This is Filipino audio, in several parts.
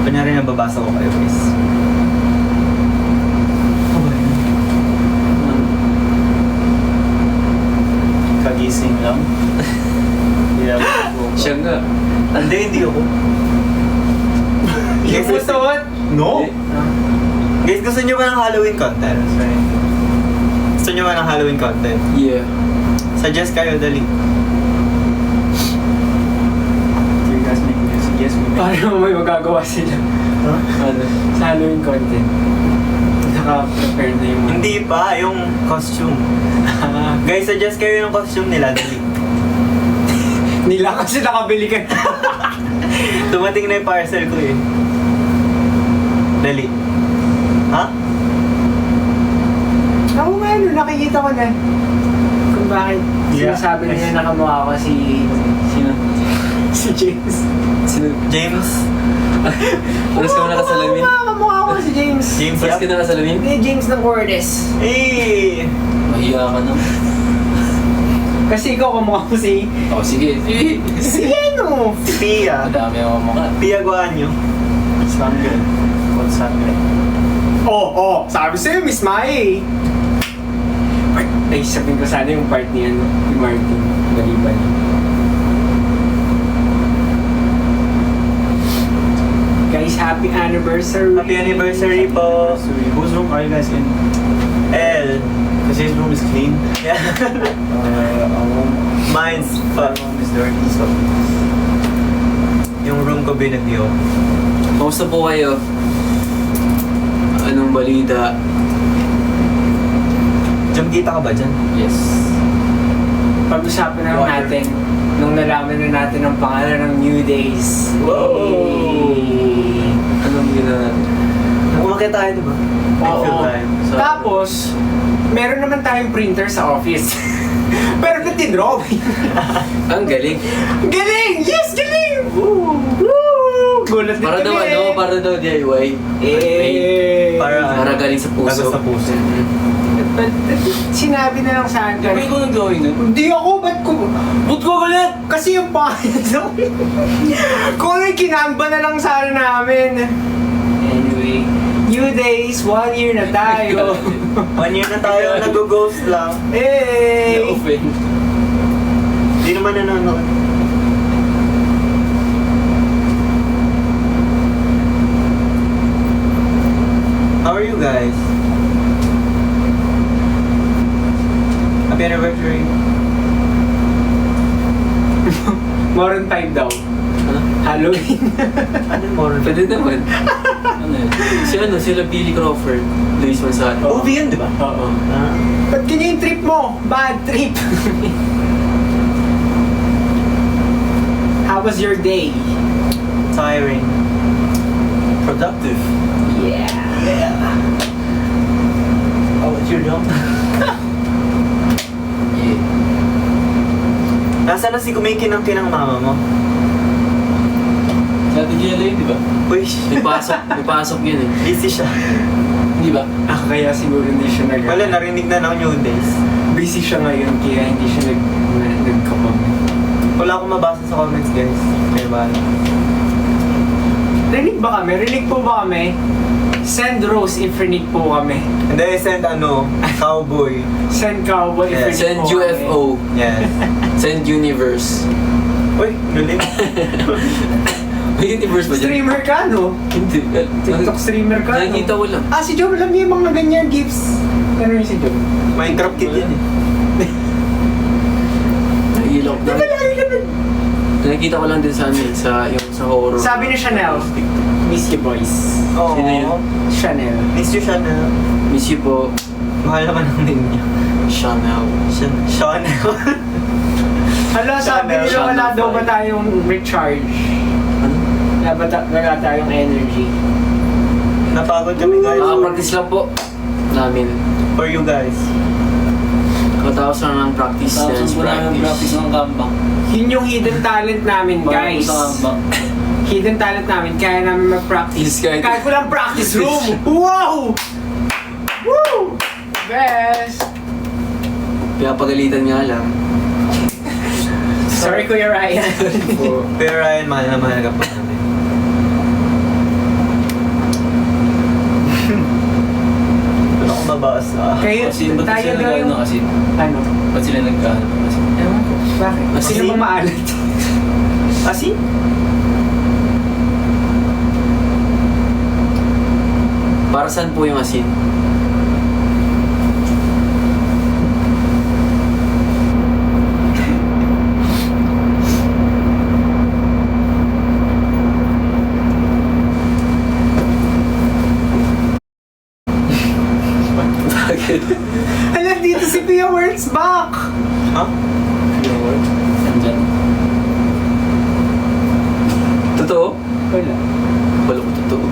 Kunyari nababasa ko kayo, guys. Ano ba yun? Kagising lang. Yeah, Siya nga. Hindi ako. Yung putot? No! Guys, gusto nyo ba ng Halloween content? Gusto nyo ba ng Halloween content? Yeah. Suggest kayo, dali. You guys make music, yes, we make. Paano may magagawa sila Huh? Ano? sa Halloween content? Naka-prepare na yung... Hindi pa, yung costume. Guys, suggest kayo ng costume nila, dali. Nila kasi nakabili ka na. Dumating na yung parcel ko eh. Dali. Ha? Ako nga, nakikita ko na. Kung bakit Yeah. sinasabi nila nakamukha ko si... Sino? si James. Sino? James? Paras ka mo nakasalamin? Nakamukha ko si James. James Paras Yap? ka nakasalamin? Hindi, James ng Cordes. Eh! Mahiya ka na. Kasi ikaw kamukha ko si... Oh, sige. Si ano? Si Pia. Madami ako mukha. Pia Guanyo. Sangre. Con sangre. Sabi sa'yo, Miss Mai. Ay, sabihin ko sana yung part ni ano, ni Martin. Bali-bali. Guys, happy anniversary! Happy anniversary po. Whose room are you guys in? L. Because his room is clean. Yeah. Our room, Mine's our room is dirty, so... Yung room ko binagyo. Kamusta po kayo? Anong balita? Jam, kita ka ba dyan? Yes. Pag-usapan na lang Water. natin nung nalaman na natin ang pangalan ng New Days. Anong ginawa natin? Umakit tayo, diba? Nag-feel tayo. Tapos, meron naman tayong printer sa office. Pero nagtidrawing. Ang galing. Galing! Yes, galing! Woo! Gulat din Para daw kami. ano? Para daw DIY. Para galing sa puso. Galing sa puso. But, sinabi na lang sa akin. May ko nag-drawing nun? Hindi ako, ba't ko galit? Kasi yung pangalan kung ano yung kinamba na lang sana namin. Anyway, New Days, 1 year na tayo. 1 year na tayo, nag-ghost lang. Hey! Na-offend. Hindi naman nanonood. How are you guys? Happy anniversary. Moron 5 daw. Ano? Halloween. Ano more? Pwede naman. Ano yun? Sila Billy Crawford. Luis Manzano. Movie yun, di ba? Oo. Ah. Ba't ganyan yung trip mo? Bad trip. How was your day? Tiring. Productive. Yeah. Oh, what's your job? Yeah. Nasaan na si Kumikin ng kinang mama mo? Sa Ate Jello yun, di ba? Uy, May pasok yun eh. busy siya. Di ba? Kaya siguro hindi siya nag... Wala, narinig na ng New Days. Busy siya ngayon, kaya hindi siya nagkapag. Wala akong mabasa sa comments, guys. Kaya ba? Rinig ba kami? Rinig po ba kami? Send Rose if rinig po kami. Hindi, send cowboy. Send Cowboy if Yeah. rinig Send po UFO. Yes. Send Universe. Uy, galing. May universe ba kami. dyan? Streamer ka, no? Hindi. TikTok streamer ka, Nakikita no? ko lang. Si Joe, alam niya yung mga ganyan gifts. Ano yung si Joe? Minecraft kid yan eh. Nakikita ko Di ba lang. lagi ka nag... Nakikita ko lang din sa ano eh, sa horror. Sabi ni Chanel, miss you boys. Oo. Sino yun? Chanel. Miss you, Chanel. Miss you po, Mahal naman ang name niya. Chanel. Chanel. Hala, sabi Chanel, nila wala Chanel daw ba 5. tayong recharge? Ano? Wala tayong energy. Napagod kami, guys. Practice lang po namin. For you guys. Katapos lang ng practice. Dance practice. ng comeback. Yun yung hidden talent namin, guys. Hidden talent namin, kaya namin mag-practice. Yes, Kahit walang practice room. Wow! Woo! Best! Kaya pagalitan nga lang. Sa Sorry, Kuya Ryan. Kuya Ryan, mahal na mahal ka po namin. Wala akong mabasa. Kayo, Asin, ba't tayo sila daw nagkaano yung... ng asin? Ano? Ba't sila nagkaano ng asin? Ewan ko. Bakit? Asin? Sino bang maalat? Asin? Para saan po yung asin? Bakit? Hala, dito si Pia Words back! Ha? Nandyan. Totoo? Wala. Wala ko totoo.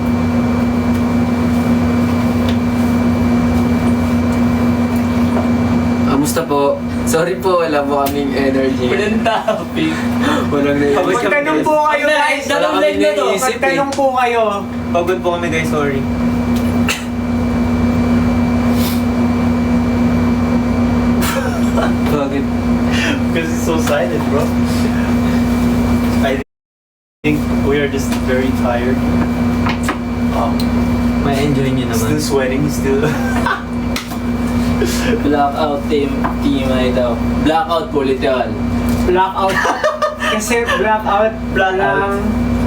Kamusta po? Sorry po, wala po kaming energy. Walang topic. Walang na Magtanong po kayo guys. Dalawang leg na to. Magtanong po kayo. Pagod po kami guys, sorry. Bakit? Because it's so silent, bro. I think we are just very tired. May enjoy nyo naman. Still sweating, still. Blackout team ay daw. Blackout po, literal. Blackout. Kasi blackout. Blackout. Ng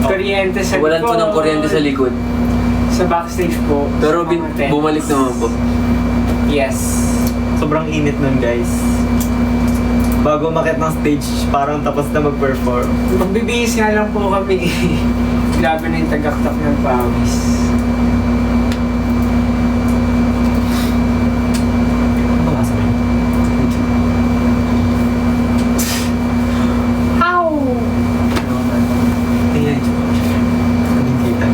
kuryente sa Walan po ng kuryente sa likod. Sa backstage po. Pero sa mga tents. bumalik naman po. Yes. Sobrang init nun guys. Bago umakit ng stage, parang tapos na mag-perform. Magbibihis nga lang po kami. Grabe na yung tagaktak ng pawis. Mabasa mo yun? Ow! Tingnan nyo. Anong kita?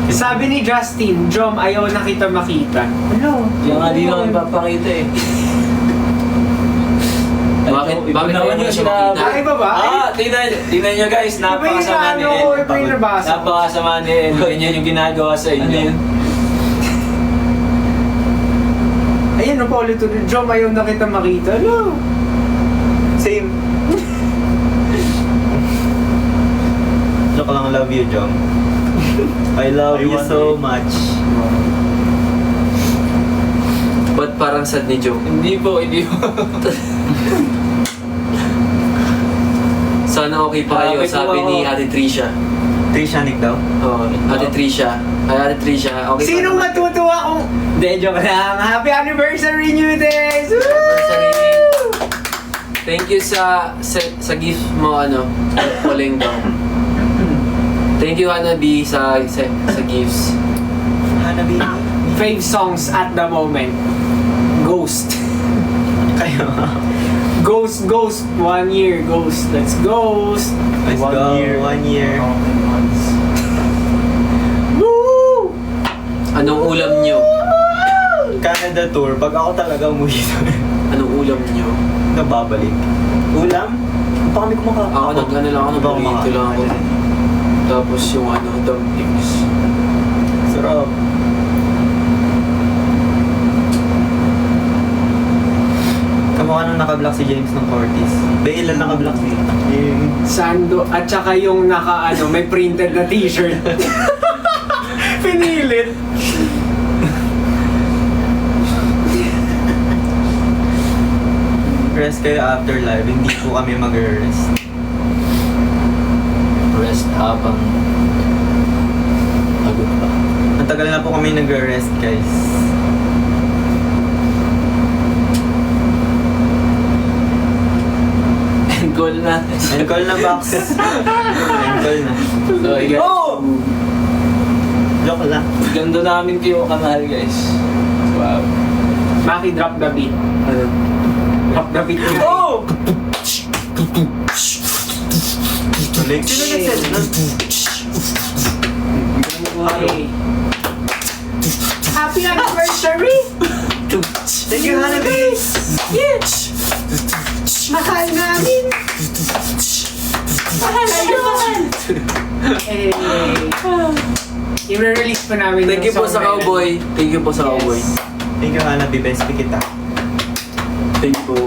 Sabi ni Justin, Jom, ayaw na kita makita. Ano? Kaya nga di na ipapakita eh. Bakit Naman ayaw yung siya sinabi. makita? Ay, ba ba? Tingnan nyo guys, napakasama ni Iba yung El. iba yung nabasa. Napakasama ni El. Ganyan yung ginagawa sa inyo. Ano yun? Ayun, no, paulit ulit. Jom, ayaw na kita makita. Ano? Same. Joke lang, love you, Jom. I love I you want so it. much. Ba't parang sad ni Joe? Hindi po. Sana okay pa kayo, Okay po sabi ako. ni Ate Trisha. Trishanik daw. Oo, Ate Trisha. Ay, Ate Trisha, okay Sinong pa naman. matutuwa kung... Hindi, joke lang. Happy anniversary, New Days! Woo! Anniversary. Thank you sa gift mo, Poleng daw. Thank you, Hanabi, sa gifts. Hanabi. Fave songs at the moment. Ghost. Kayo. Ghost, Ghost. 1 year, Ghost. Let's Ghost. Let's go. 1 year. Woo! Anong ulam nyo? Canada tour. Pag ako talaga umuwi doon, Anong ulam nyo? nababalik. Ulam? Pa kami kumakain. Ako, nag-ano lang ako, Iba nag-burrito lang ako. kumakain. Tapos yung dumplings. Sarap. Kamukha nung naka-block si James ng Cortis. Ilan naka-block si? Yung... Sando. At saka yung may printed na t-shirt. Pinilit. Rest kayo after live. Hindi po kami mag-rest. Rest habang pagod pa. Matagal na po kami nag-rest, guys. End call na. End call na, Box. End call na. So, guys, Oh! Joke lang. ganda namin kayo kamahal, guys. Wow. Maki, drop the beat. Ano? Drop the beat. Oh! Tulig. Sino nag-set nun? Okay. Happy anniversary! Thank you, Hanabi! Yes! Mahal namin! Mahal kayo! Hey! I-release pa namin Thank you yung po sa song na yun. cowboy. Thank you po sa cowboy. Thank you, Hanabi. Best pick kita. Thank you po.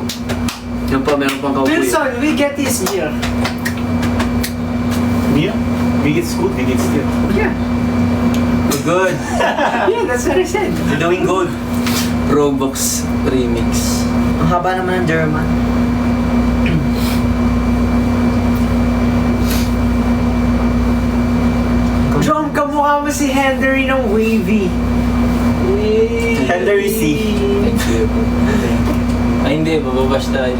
Yan pa, meron pang kaupo. Wilson, we get this beer. Mia? Bigits good, bigits good. Yeah. Good. Yeah, that's what I said. You're doing good. Roblox remix. Ang haba naman ng German. John, kamukha mo si Henry ng Wavy. Henry C. Thank you. Ay, hindi. Bababash tayo.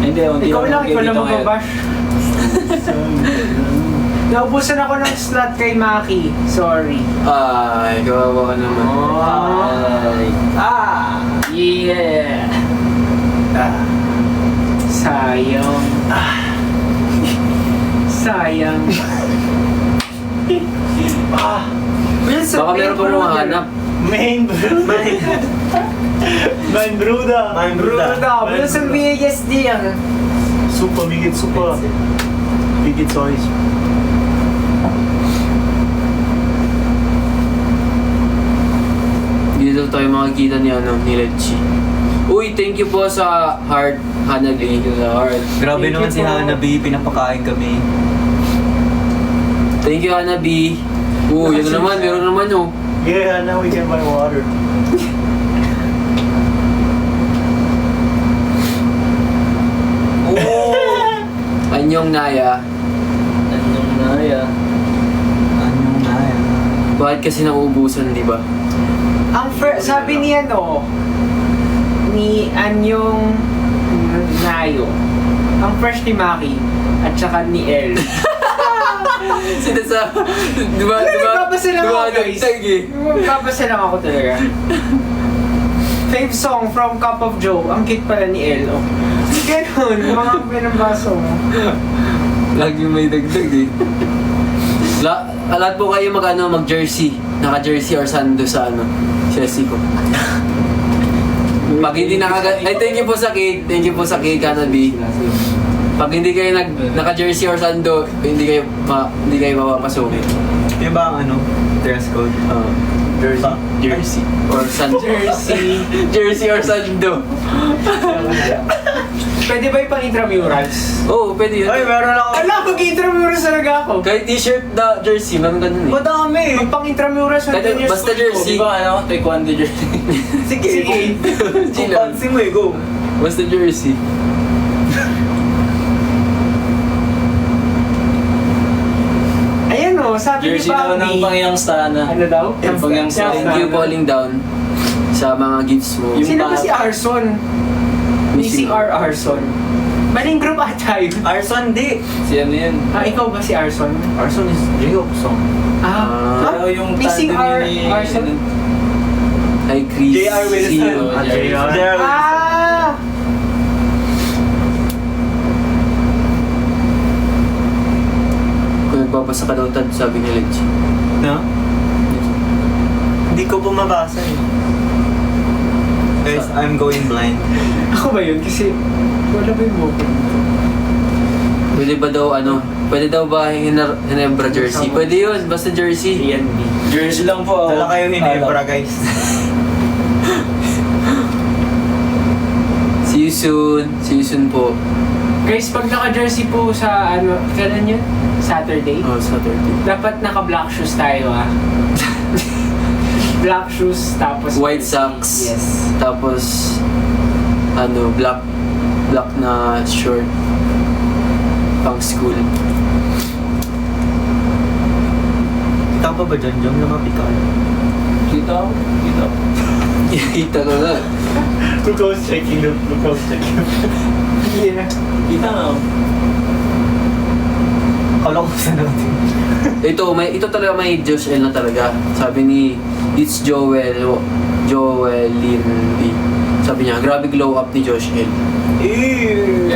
Ay, hindi. Ikaw lang mababash. Naubusan ako ng slot kay Maki. Sorry. Ay, kawawa ka naman. Ay. Yeah. Sayang. Sayang. Wilson, Baka meron pa mga hanap. Main Bruda. Main Bruda. Main Bruda. Wilson, biggest deal. Super, bigits super. Bigits orange. Dito tayo makikita ni Lechi. Uy, thank you po sa heart, Hanabi. Thank you sa heart. Grabe Thank naman you si po. Hanabi, pinapakain kami. Thank you, Hanabi. Yan naman, meron naman oh. Yeah, now we can buy water. Anyong Naya. Anyong naya. Bakit kasi nauubusan, di ba? Sabi ni ni Anyong Nayo, ang fresh ni Maki, at saka ni El. Sinasa... Di ba? Nagbabasa lang ako, guys. Nagtag eh. Magbabasa lang ako talaga. Fave song from Cup of Joe. Ang cute pala ni El. Oh. Ganun, mga pinambaso mo. Lagi may dagdag eh. Lahat po kayo mag-jersey. Naka-jersey or sando sa Chelsea ko. Pag hindi ay thank you po sa cake. Thank you po sa cake, Hanabi. Pag hindi kayo naka-jersey or sando, hindi kayo mapapasukin. Yung ba ang dress code? Jersey or sando. Jersey or sando. Pwede ba yung pang-intramurals? Oo, pwede yun. Ay, meron ako. Ala, mag-intramurals talaga ako. Kahit t-shirt na jersey, meron ganun eh. Madami. Mag pang-intramurals, Kahit basta jersey. Taekwondo jersey. Sige. Sige. Chill Kung lang. pansin mo go. Basta jersey. Ayan sabi Jersey ni daw ng Bambi. Pangyangsana. Ano daw? Yung Pangyangsana. Thank you falling down sa mga gifts mo. Sino ba si Arson? Missing R. Arson. Maling group ata yun. Arson, di. Si ano yan? Ikaw ba si Arson? Arson is J-Hope song. Pero yung Missing tando R. ni- Arson? Hi Chris. J.R. See you. Wilson. J.R. J.R. Ah! Kung nagbabasa ka daw tad, sabi ni Lechi. No? Hindi ko bumabasa eh. Guys, I'm going blind. Ako ba yun? Kasi wala ba yung mobile? Pwede ba daw pwede daw ba Hinebra jersey? Pwede yun, basta jersey. PNB. Jersey lang po. Dala kayo Hinebra, guys. See you soon. See you soon po. Guys, pag naka-jersey po sa kailan yun? Saturday? Oh, Saturday. Dapat naka-black shoes tayo Black shoes, tapos White jersey. socks. Yes. Tapos black na short. Pang school. Kita pa ba dyan? Diyan lumapit ka. Kita ako. Kita ako. Kita ko na. Look who's checking. Look who's checking. Yeah. Kita nga ako. Kala ko sa natin. Ito talaga may Josh L na talaga. Sabi ni It's Joel Lindy. Sabi niya, grabe glow up ni Josh L. Ew.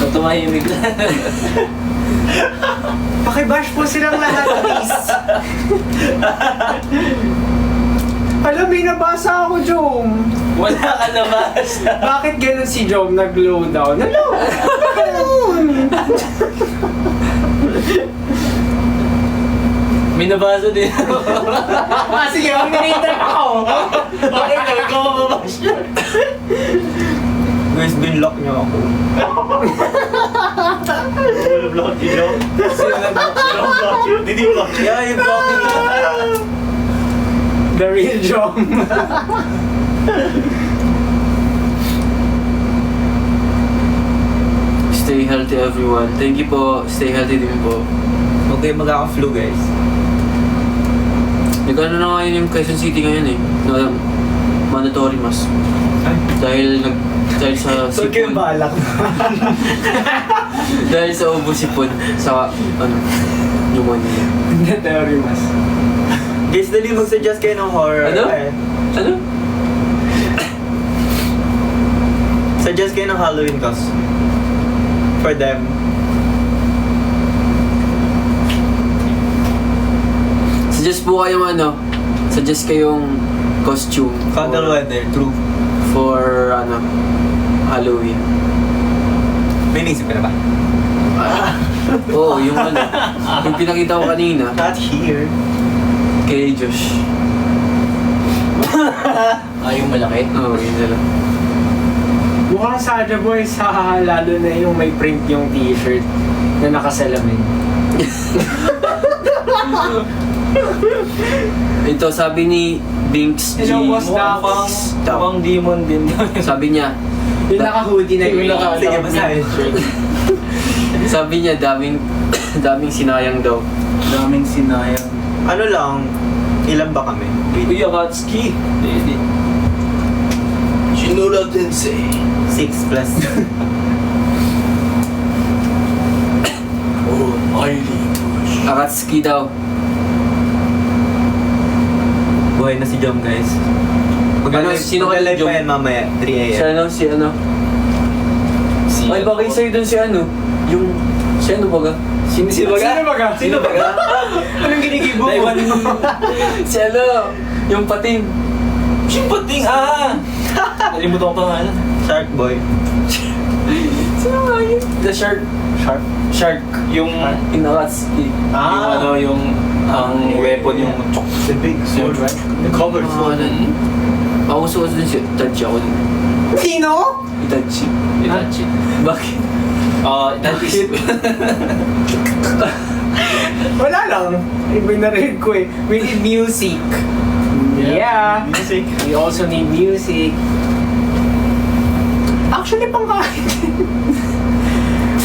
Ba't tumahimik na? Pakibash po silang lahat, please. Alam, may nabasa ako, Jom. Wala ka naman. Bakit ganun si Jom nag-glow down? Ano? Ganun. May nabasa din. Sige, mag-narrator ako. block niyo ako. Wala block you, Joe. Sino nag-block siya? Don't block you. Did he block you? Yeah, you block me. The real Jom. Stay healthy everyone. Thank you po. Stay healthy din po. Huwag kayo magkaka-flu, guys. Nagano na ngayon yung Quezon City ngayon eh. Na mandatory mask. Dahil sa Huwag kayong sipon. balak. Dahil sa ubo sipon. Sa pneumonia. Hindi, theory mas. Guys, dali mag-suggest kayo ng horror. Ano? Eh, Ano? suggest kayo ng Halloween costume. For them. Suggest po kayong suggest kayong costume Candle weather, true. for Halloween. May naisip ka na ba? Oo, yung yung pinakita ko kanina Not here. kay Josh. Yung malaki. Oo, yun na lang. Mukhang Saja Boys, lalo na yung may print yung t-shirt na nakasalamin. Ito, sabi ni Binks G. Hello, boss. Mukhang demon din. Sabi niya, Yung naka-hoodie na Yung yun. Sige, basahin. sabi niya, daming sinayang daw. Daming sinayang. Ano lang, ilan ba kami? Uy, Akatsuki. Hindi. Shinura Tensei. 6 plus. Oh, highly push. Akatsuki daw. Buhay na si Jom, guys. Sino ka Mag-live Jom? pa yan mamaya, 3 a.m. Si Ay, bagay sa'yo dun si yung, si baga? Sino baga? Sino baga? Anong ginigibo mo? Daiwan. Si yung pating. Simpating Nalimutan ko pangalan. Shark Boy. Sino nga yun? The shark. Shark. Yung In Akatsuki. yung ang weapon yung chok. The big sword, right? The covered Ano? Pauso-uso din si Itachi ako din. Sino? Itachi. Itachi. Bakit? Itachi. Wala lang. Iba na rin ko eh. We need music. Yeah. Music. We also need music. Actually, pangkain.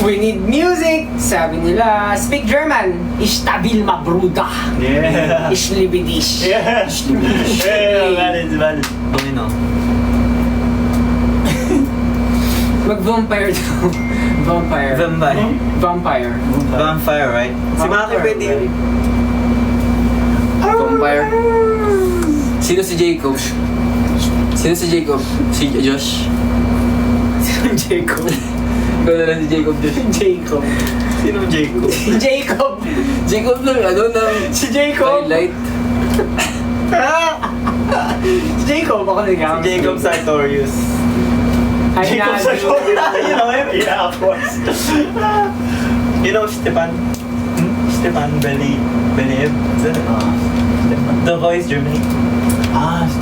We need music. Sabi nila, speak German. Ich stabil mabruda. Yeah. Ich liebe dich. Yeah. Yeah, valid. Pangino. Mag-vampire daw. Vampire. Vampire. Vampire, right? Si Maki pwede yun. Vampire. Sino si Jacob? Si Josh? Sino Jacob? Ikaw na lang si Jacob, Josh. Jacob. Sino Jacob? Jacob. Jacob lang, Si Jacob. highlight. Si Jacob. Ako Si nag-gamit. Jacob Sartorius. Ay, Jacob nado. Sartorius. You know him? Yeah, of course. You know Stepan? Stepan Believ? The Voice, Germany.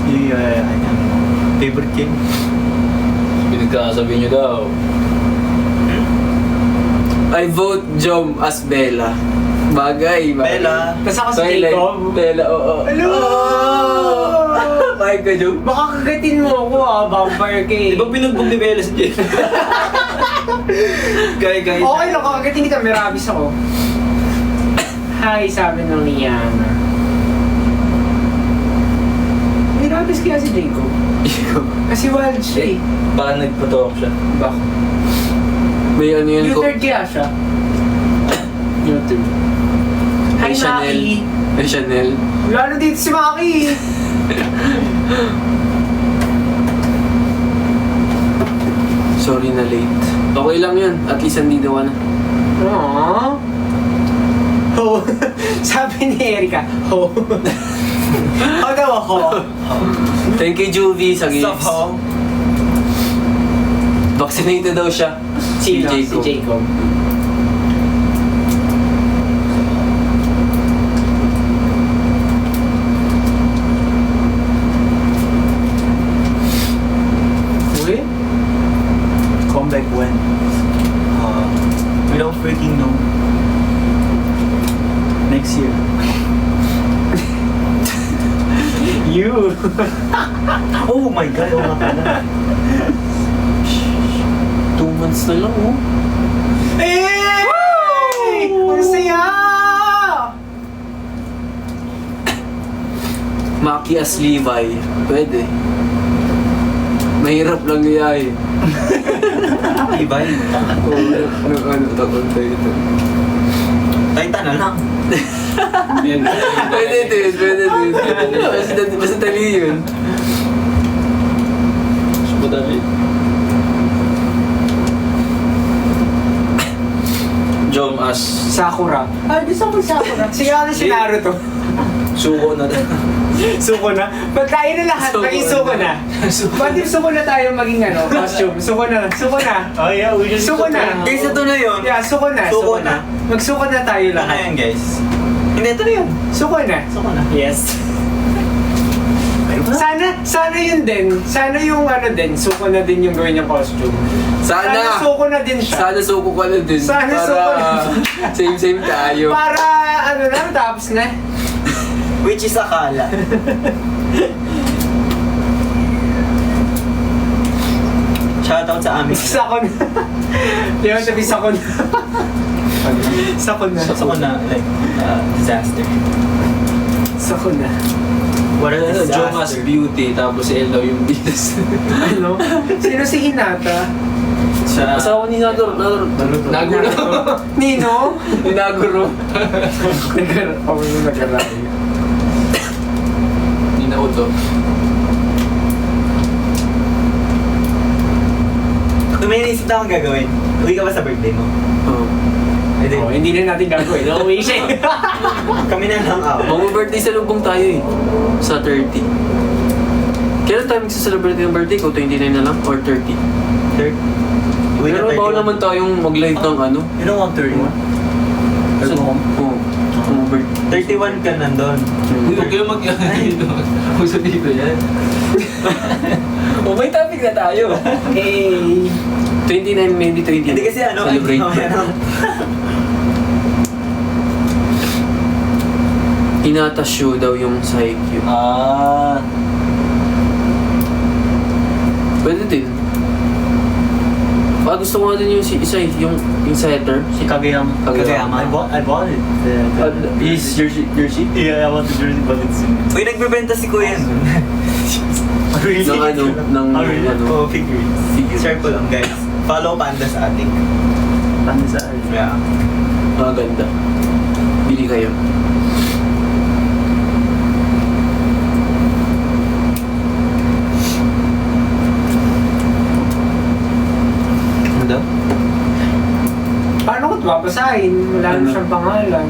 Yeah, I know. Favorite game? Pinagkasabi niyo daw. I vote Jom as Bella. Bagay. Bella. Tapos ako si Twilight. Jacob. Bella, oo. Hello! Bakit ka, Jom? Baka kagatin mo ako vampire ka eh. Di ba binugbog ni Bella si Jake? Guys. Okay lang, kakagatin ka, may rabies ako. Hi, sabi ng Liana. May rabies kaya si Jacob? Kasi wild siya eh. Baka nagpatok siya. Baka. May ano yun ko. U-third kaya siya? U-third. Hi, May Chanel. Maki. May Chanel. Lalo dito si Maki eh. Sorry na late. Okay lang yun. At least nandito ka na. Aww. Ho. Sabi ni Erika, ho. Ho daw ako. Thank you, Juvie, sa Sup, gifts. ho? Vaccinated daw siya. Sino? Si Jacob. Uy. you. Oh my God, oo nga pala. 2 months na lang, oh. Eh! Ang saya! Maki as Levi. Pwede. Mahirap lang yayain. Ibay. Ano, takot tayo ito. Tayo na lang. Pwede din, pwede din. Basta dali yun. Madali. Jom as Sakura. Ay, gusto ko Sakura. Sige ako na si Naruto. suko na din. Suko na. Pag tayo na lahat, Suko maging na. suko na. Pwede suko na tayo maging costume. Suko na. Suko na. Oh yeah, we just Suko na. Guys, ito na yun. Yeah, suko na. Suko na. Magsuko na tayo Ito na lahat. yan, guys. Hindi, ito na yun. Suko na. Suko na. Yes. Sana yun din. Sana yung din, suko na din yung gawin yung costume. Sana! Suko na din siya. Sana suko ka na din. Sana suko na. Same tayo. Para na, tapos na. Which is akala. Shoutout sa amin. Sako na. Di ba sabi sako na? Sako na. Sako na, like, disaster. Sako na. What a Jom as disaster. beauty, tapos si Elo yung beast. Ano? Sino si Hinata? Sa... Asawa ni Naguro. Naguro. Nino? Ni Naguro. Nag-aray. Ni Naoto. Kung may naisip na akong gagawin, uwi ka ba sa birthday mo? Oh. Hindi. Oh, hindi na natin gagawin. No wishing. Kami na lang ako. Mag-birthday sa lubong tayo eh. Sa 30. Kailan tayo magsa-celebrate yung birthday ko? 29 na lang? Or 30? Third. Uwi Pero na bawal 31. naman tayong mag-live ng ano? You don't want 31? Sa Oo. Ang birthday. 31 ka nandun. Huwag kayo dito. Puso dito yan. Oh, may topic na tayo. Hey. 29, maybe 30. Hindi kasi ano, Celebrate. Hinata show daw yung sa IQ. Ah. Pwede din. Gusto ko nga din yung yung setter. Si Kageyama. Kageyama. I bought it. Is jersey? Yeah, I want the jersey, but it's Uy, nagbebenta si Kuya. really. Ng ano, ng Oh, really? ano. Oh, figures. Share ko lang, guys. Follow Panda sa ating. Ano sa Yeah. Ganda. Bili kayo. Ano daw? Paano ko ito babasahin? Wala na siyang pangalan.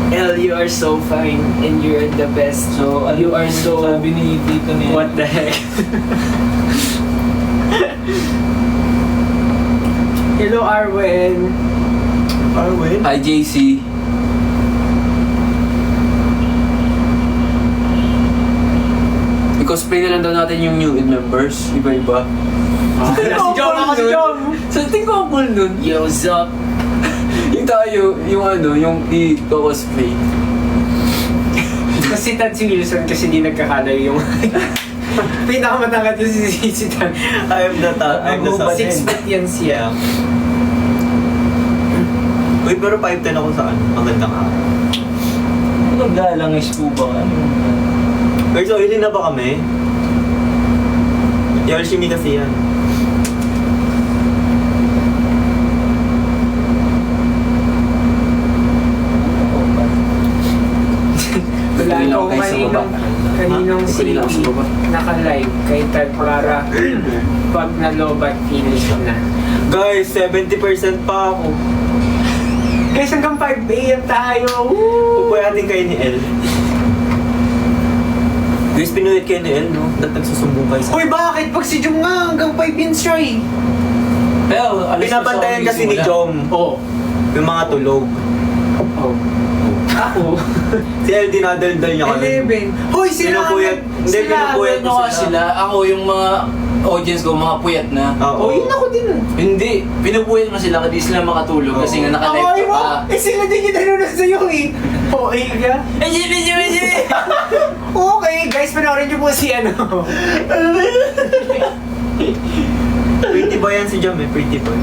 El, you are so fine and you're the best. So, ano You are so- sabi ni Tito niya. What the heck? Hello, Arwen. Arwin? Hi, JC. I-cosplay na lang daw natin yung new members. Iba-iba. Si Jom, ako si Jom. So, tingin ko ang cool nun. Yo, sup? Yung tayo, yung ano, yung i-cosplay. Kasi Tad si Wilson kasi di nagkakalayo yung pinakamatangkat yung si Tad. I'm the top. I'm the top. 6 foot yan siya. Uy, pero 5'10 ako sa ano. Magandang araw. Nagdalang is kuba. Guys, so, hindi na ba kami? Yoshimi kasi yan. Wala Kanina ko ako kayo sa baba. kaninong Ha? Kanina ako sa baba. naka-live kay Tad para pag nalobat finish na. Guys, 70% pa ako. Guys, hanggang 5 AM tayo! Woo! Pupuyatin kayo ni El. Guys, pinulit kayo ni El, no? Ba't nagsusumbong kayo sa... Uy, bakit? Pag si Jom nga, hanggang 5 yun siya eh. Pero, Pinabantayan kasi ni Jom Oo. yung mga tulog. Oh. Ako? Si El, dinadaldal niya kami. 11. Hoy, sila! Pinupuyat. Hindi, Sila! pinupuyat ano ka sila, ako yung mga audience ko, mga puyat na. Oh, yun ako din. Hindi, pinupuyat mo sila kasi di sila makatulog kasi nga Ay, naka-live mo? pa. Eh, sila din yung nanonood sa'yo eh. Okay ka? Okay, guys, panoorin niyo po si ano. Pretty boy yan si Jom eh, pretty boy.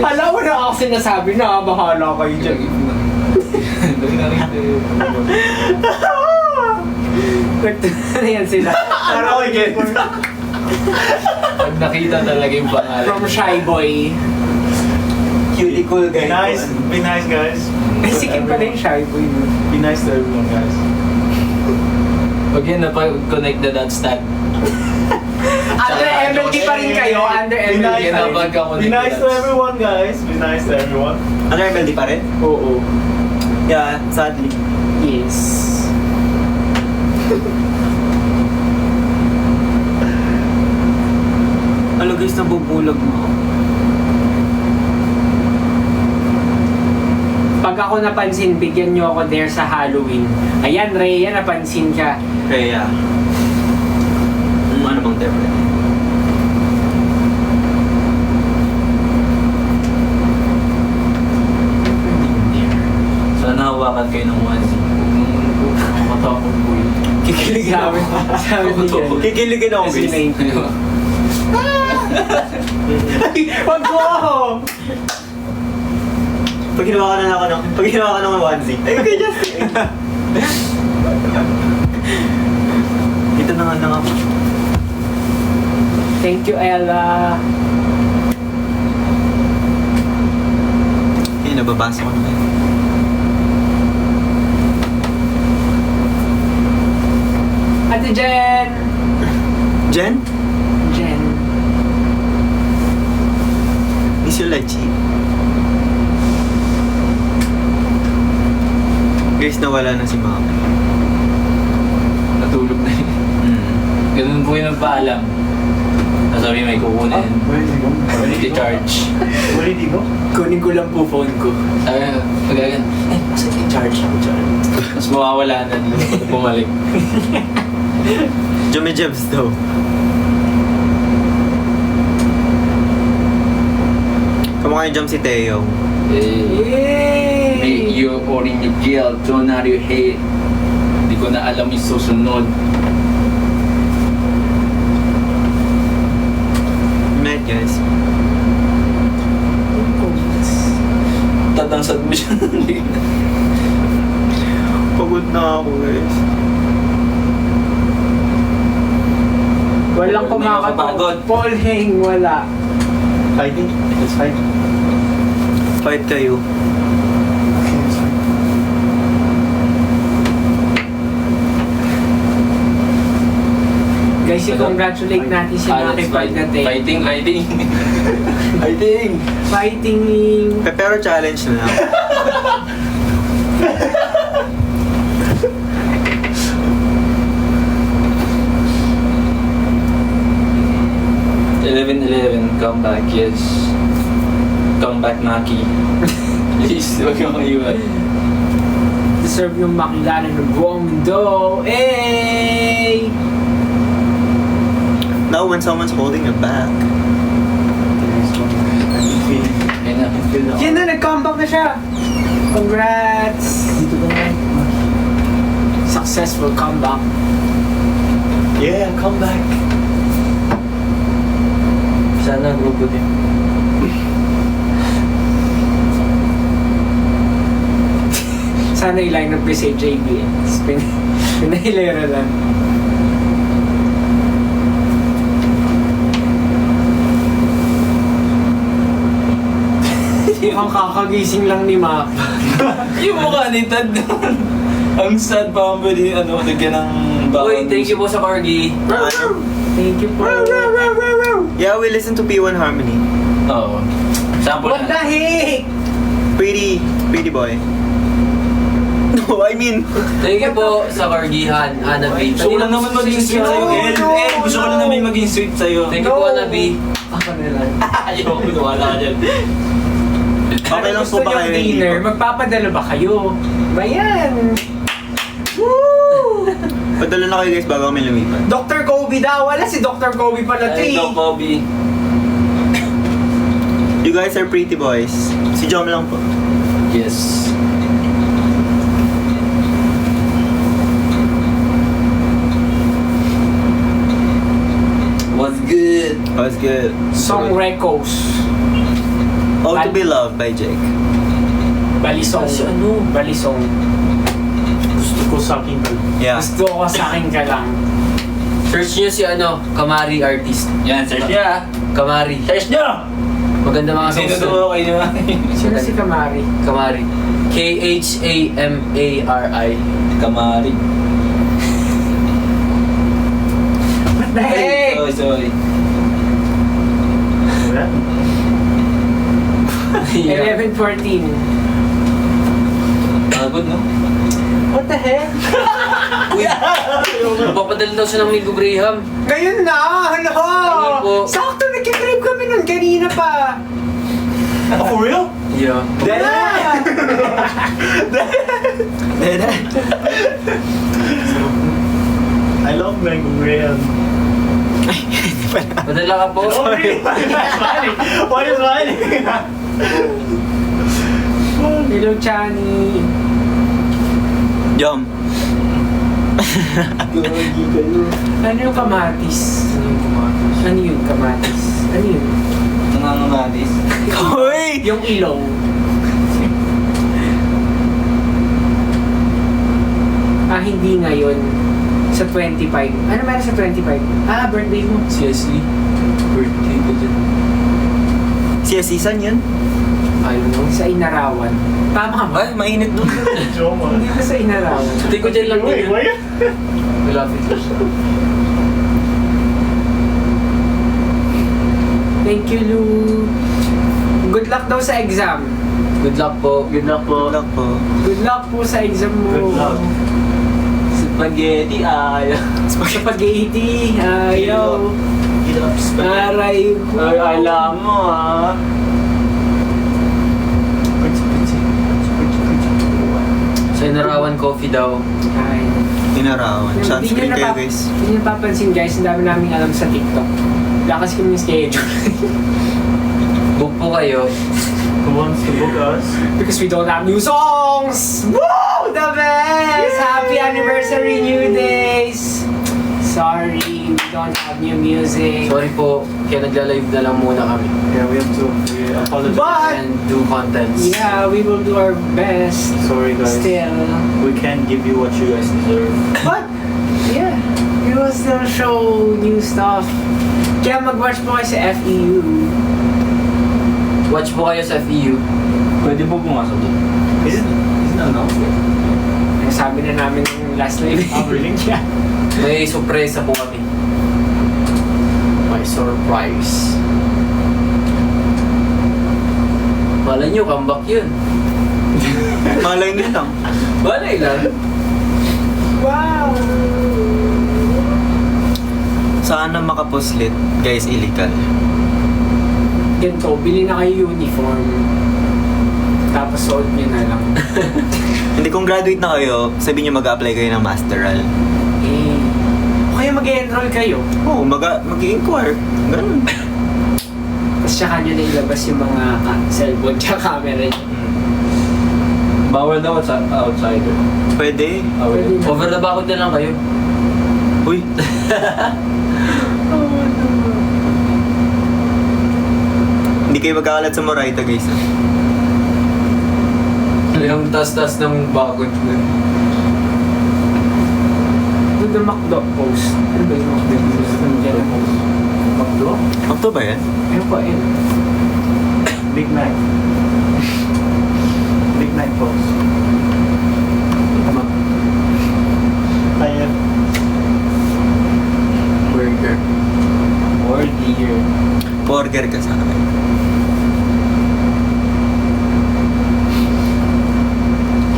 Alam mo na ako sinasabi na, bahala kayo dyan. Nagtuna yan sila. Parang ako again. Pag nakita talaga yung pangalan. From Shy Boy. Cutie cool Be guy. nice. Be nice, guys. Eh, sikip pala yung Shy Boy. No? Be nice to everyone, guys. Pag yun, napag-connect the dots tag. Under MLD pa rin kayo, under Be MLD. nice, Yan ang pagka-connect be nice to dots. everyone, guys. Be nice to everyone. Ano MLD pa rin? Oo. Yeah, sadly. Yes. Ano guys, nabubulag mo ako. Pag ako napansin, bigyan nyo ako there sa Halloween. Ayan, Rhea, napansin ka. Kaya, ano bang term? Sana hawakan kayo ng onesie. Makatapog po yun. Kikilig Sabi, sabi ni Jen. Kikiligin ako Kasi guys. 19. Ay, wag mo ako! Pag ginawa ka ng onesie. Ay, okay, Justin. Dito na nga ako. Thank you, Ella. Eh, nababasa ko na kayo. Ate Jen! Jen? Jen. Is your light cheap? Guys, nawala na si Mama. Natulog na yun. Ganun po yung nagpaalam. Nasabi may kukunin. Where did he go? Where did he go? I-charge. Where did he go? Kunin ko lang po phone ko. Sabi nga, magagan, masaya i-charge ako dyan. Tapos mawawala na, hindi na bumalik. Jummy Jebs daw. Kamukha yung Jump si Teo. May Yay! you or in the jail, don't know you hate. Hindi ko na alam yung susunod. Night guys. Tatangsad mo siya. Pagod na ako guys. Walang Hindi kumakatog. makapagod. Paul Heng, wala. Fighting? Let's fight. Fight kayo. Okay, let's fight. Guys, i-congratulate natin si Maki pagdating. Fighting. Fighting. Fighting! Pero challenge na lang. 11-11, come back, yes. Come back, Maki. Please, huwag kang maiwan. Deserve yung makilala ng buong mundo. Hey! Now when someone's holding your back. Ayun na. Yan na, nag-comeback na siya. Congrats! Dito ka na. Successful comeback. Yeah, come back. Sana grupo din. Sana i-line up ko si JBS. Pinahilera lang. Mukhang kakagising lang ni Mac. Yung mukha ni Tad doon. Ang sad pa ang pwede, lagyan ng bakang. Uy, thank you po sa Corgi. Thank you po. Yeah, we listen to P1 Harmony. Oo. Sample What the heck? Pretty boy. No, I mean, Thank you po sa Corgi, Hanabi. Gusto ko lang naman maging sweet sa'yo. Gusto ko lang naman maging sweet sa'yo. Thank you po, Hanabi. Ako na lang. Ayaw ko, wala ka dyan. okay lang Gusto po ba niyong kayo? dinner? Magpapadala ba kayo? Ba yan? Woo! Padala na kayo guys bago kami lumipat. Dr. Kobe Kobe daw. Wala, si Dr. Kobe pala to Ay, eh. Doc Kobe. You guys are pretty boys. Si Jom lang po. Yes. What's good? That was good. Song Recos. Oh, to be loved by Jake. Balisong. Si ano? Balisong. Gusto ko sa akin ka. Yeah. Gusto ko sa akin ka lang. Search nyo si ano, Kamari artist. Yan, search niya. Kamari. Search niyo! Maganda mga Sino songs. to kayo naman? Sino si Kamari? Kamari. Khamari. Kamari. What the heck? Sorry. Wala? 11:14. Pagod, no? What the heck? Uy, napapadala daw siya ng Migo Graham. Ngayon na! Ano? Ano po? Sakto, nagkikrib kami nun kanina pa. Oh, for real? Yeah. Wala! I love Mango Graham. Padala ka po. Oh, really? Why are you smiling? Why are you smiling? Hello, Chani. Jom. Ano yung kamatis? Ano yung kamatis? Ano yun? Nangangamadis. Hoy! Yung ilong. Hindi ngayon. Sa 25. Ano meron sa 25? Birthday mo. Seriously? Birthday ko dyan. Si Asisan yun? I don't know. Sa Inarawan. Tama ba? Ay, mainit doon. Joma. Hindi ba sa Inarawan? Hindi ko dyan lang Wait, din. why? Malapit ko siya. Thank you, Lu. Good luck daw sa exam. Good luck po. Good luck po. Good luck po. Good luck po sa exam mo. Good luck. Spaghetti, ayaw. Spaghetti. Ayaw. Hirap Aray ko. Ay, alam mo, ha? Sa Inarawan Coffee daw. Ay. Inarawan. Sunscreen kayo guys. Hindi nyo napapansin guys, ang dami namin alam sa TikTok. Wala kasi kami schedule. Book po kayo. Who wants to book us? Because we don't have new songs! Woo! The best! Happy anniversary, New Days! Sorry, we don't have new music. Sorry po. Kaya nagla-live na lang muna kami. Yeah, we apologize. But, And do contents. yeah, we will do our best. Sorry guys. Still. We can't give you what you guys deserve. But, yeah, we will still show new stuff. Kaya mag-watch po kayo sa FEU. Watch po kayo sa FEU. Pwede po pumasok doon. Is it announced? Sabi na namin yung last live. Oh, really? Yeah. May sorpresa po kami. May surprise. Malay nyo, comeback yun. Malay nyo lang. Malay lang. Wow! Sana makapuslit. Guys, illegal. Ganito, bili na kayo uniform. Tapos suot nyo na lang. Hindi, kung graduate na kayo, sabihin nyo mag-apply kayo ng masteral. Eh. O kaya mag-enroll kayo. Oo, mag-i-inquire. Ganun. Tapos tsaka nyo na ilabas yung mga cellphone tsaka camera nyo. Bawal daw sa outsider. Pwede. Bawal. Pwede na. Over the bakod na lang kayo. Uy. Hindi kayo magkakalat sa Moraita, guys. Yung tas-tas ng bakod ko. Do the McDo post. Ano ba yung McDo post? Nandiyan na post. McDo? Okto ba yan? Ayun po, ayun. Big Mac. Big Mac post. Tama. Kaya. Burger. Or dear. Burger ka sa akin.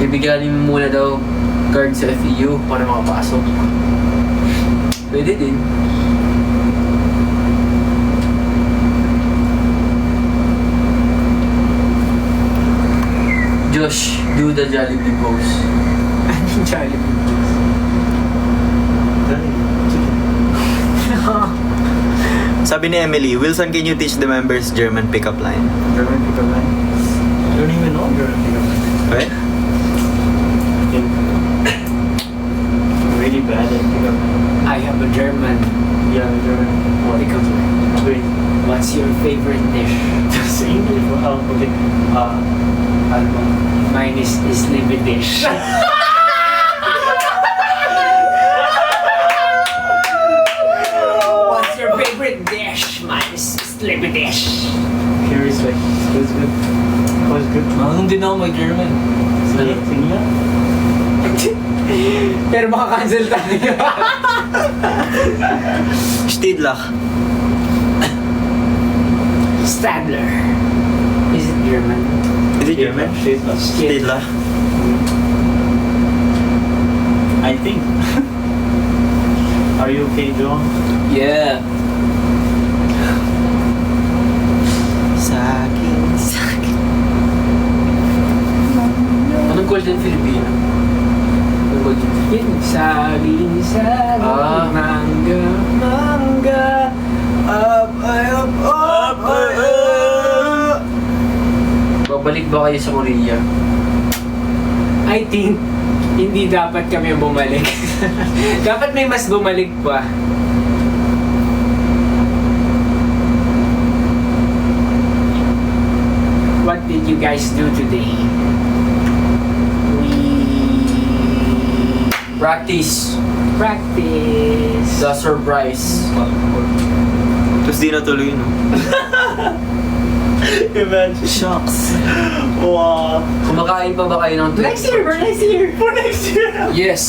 Ibigyanin mo muna daw card sa FEU para makapasok. Pwede din. Josh, do the Jollibee pose. Anong Jollibee? Dali. Chicken. Sabi ni Emily, Wilson, can you teach the members German pickup line? German pickup line. I don't even know German pickup line. Right? I'm really bad at pickup line. I have a German. Yeah, German. What? Pickup line. Wait. What's your favorite dish? Just English. Oh, okay. Ano ba? Mine is liver dish. What's your favorite dish? Mine is liver dish. Curious, like, it's good. Oh, it's good. Marunong din ako mag-German. Sige, sige nga. Pero maka-cancel tayo. Stidlach. Stadler. Is it German? Is it German? Stidlach. I think. Are you okay, Joe? Yeah. Saking. Anong Golden Filipino? Anong Golden Yun. Saging, Ah. mangga, mangga. Up, up. Babalik ba kayo sa Korea? I think hindi dapat kami bumalik. Dapat may mas bumalik pa. What did you guys do today? We Practice. practice. The surprise. Tapos di natuloy, no? Imagine. Shucks. Wow. Kumakain pa ba kayo ng Next year, bro, next year. For next year. Yes!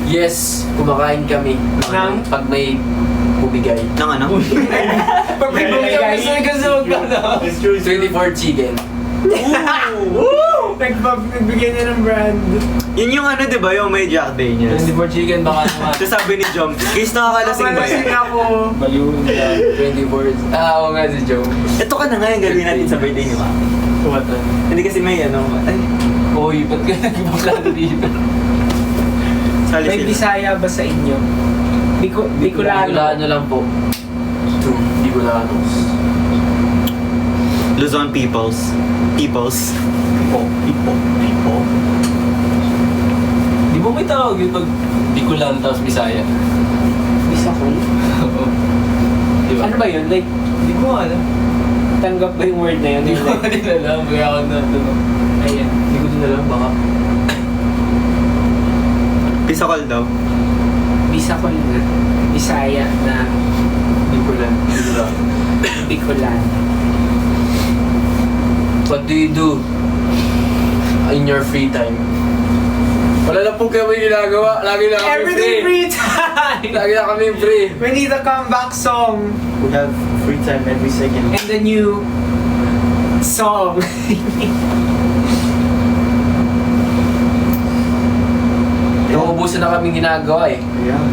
Yes! Kumakain kami. Ng? Pag may bumigay. Nang ano? Pag may bumigay, It's true. It's true. 24 chicken. Nagbigay na ng brand. Yun yung ano, di ba? Yung may Jack Daniels. 24 chicken baka naman. So sabi ni Jom, case nakakalasing ba Malasing yan? ako. Baliw na. 24. Ah, oo nga si Joe. Ito ka na nga yung gagawin natin sa birthday ni Ma. What? Hindi kasi may ano, ay, Uy, ba't ka nagpaplano dito? sali May sila. Bisaya ba sa inyo? Bicolano. Bicolano lang po. True. Bicolanos. Luzon peoples. Peoples. People. Di ba may tawag yun pag Bicolano tapos Bisaya? Bisakol? Oo. Di ba? Ano ba yun? Like, Di ko alam. tanggap ba yung word na yun? Di ko din alam. Kaya ako natanong. Ayan. Hindi ko din alam. Baka. Pisakol daw. Bisakol na. Bisaya na Bicolano. Bicolano. What do you do in your free time? Wala na po kayo may ginagawa. Lagi na kami Everything free time! Lagi na kami free. We need a comeback song. We have free time every second. And the new song. Nauubusan na kami ginagawa eh. Yeah.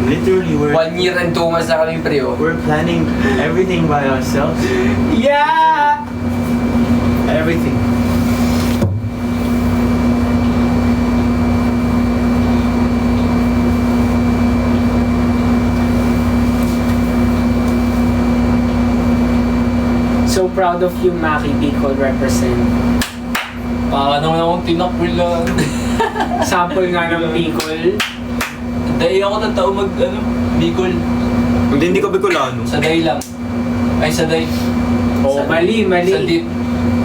Literally, 1 year and 2 months na kami pre oh. we're planning everything by ourselves. Yeah! Everything. So proud of you, Maki Bicol represent. Baka naman akong tinakbulan. Sample nga ng Bicol. Dahil ako ng tao mag, Bicol. Hindi ka Bicolano. Sa day lang. Ay, sa day. Oh, mali. Sa dip.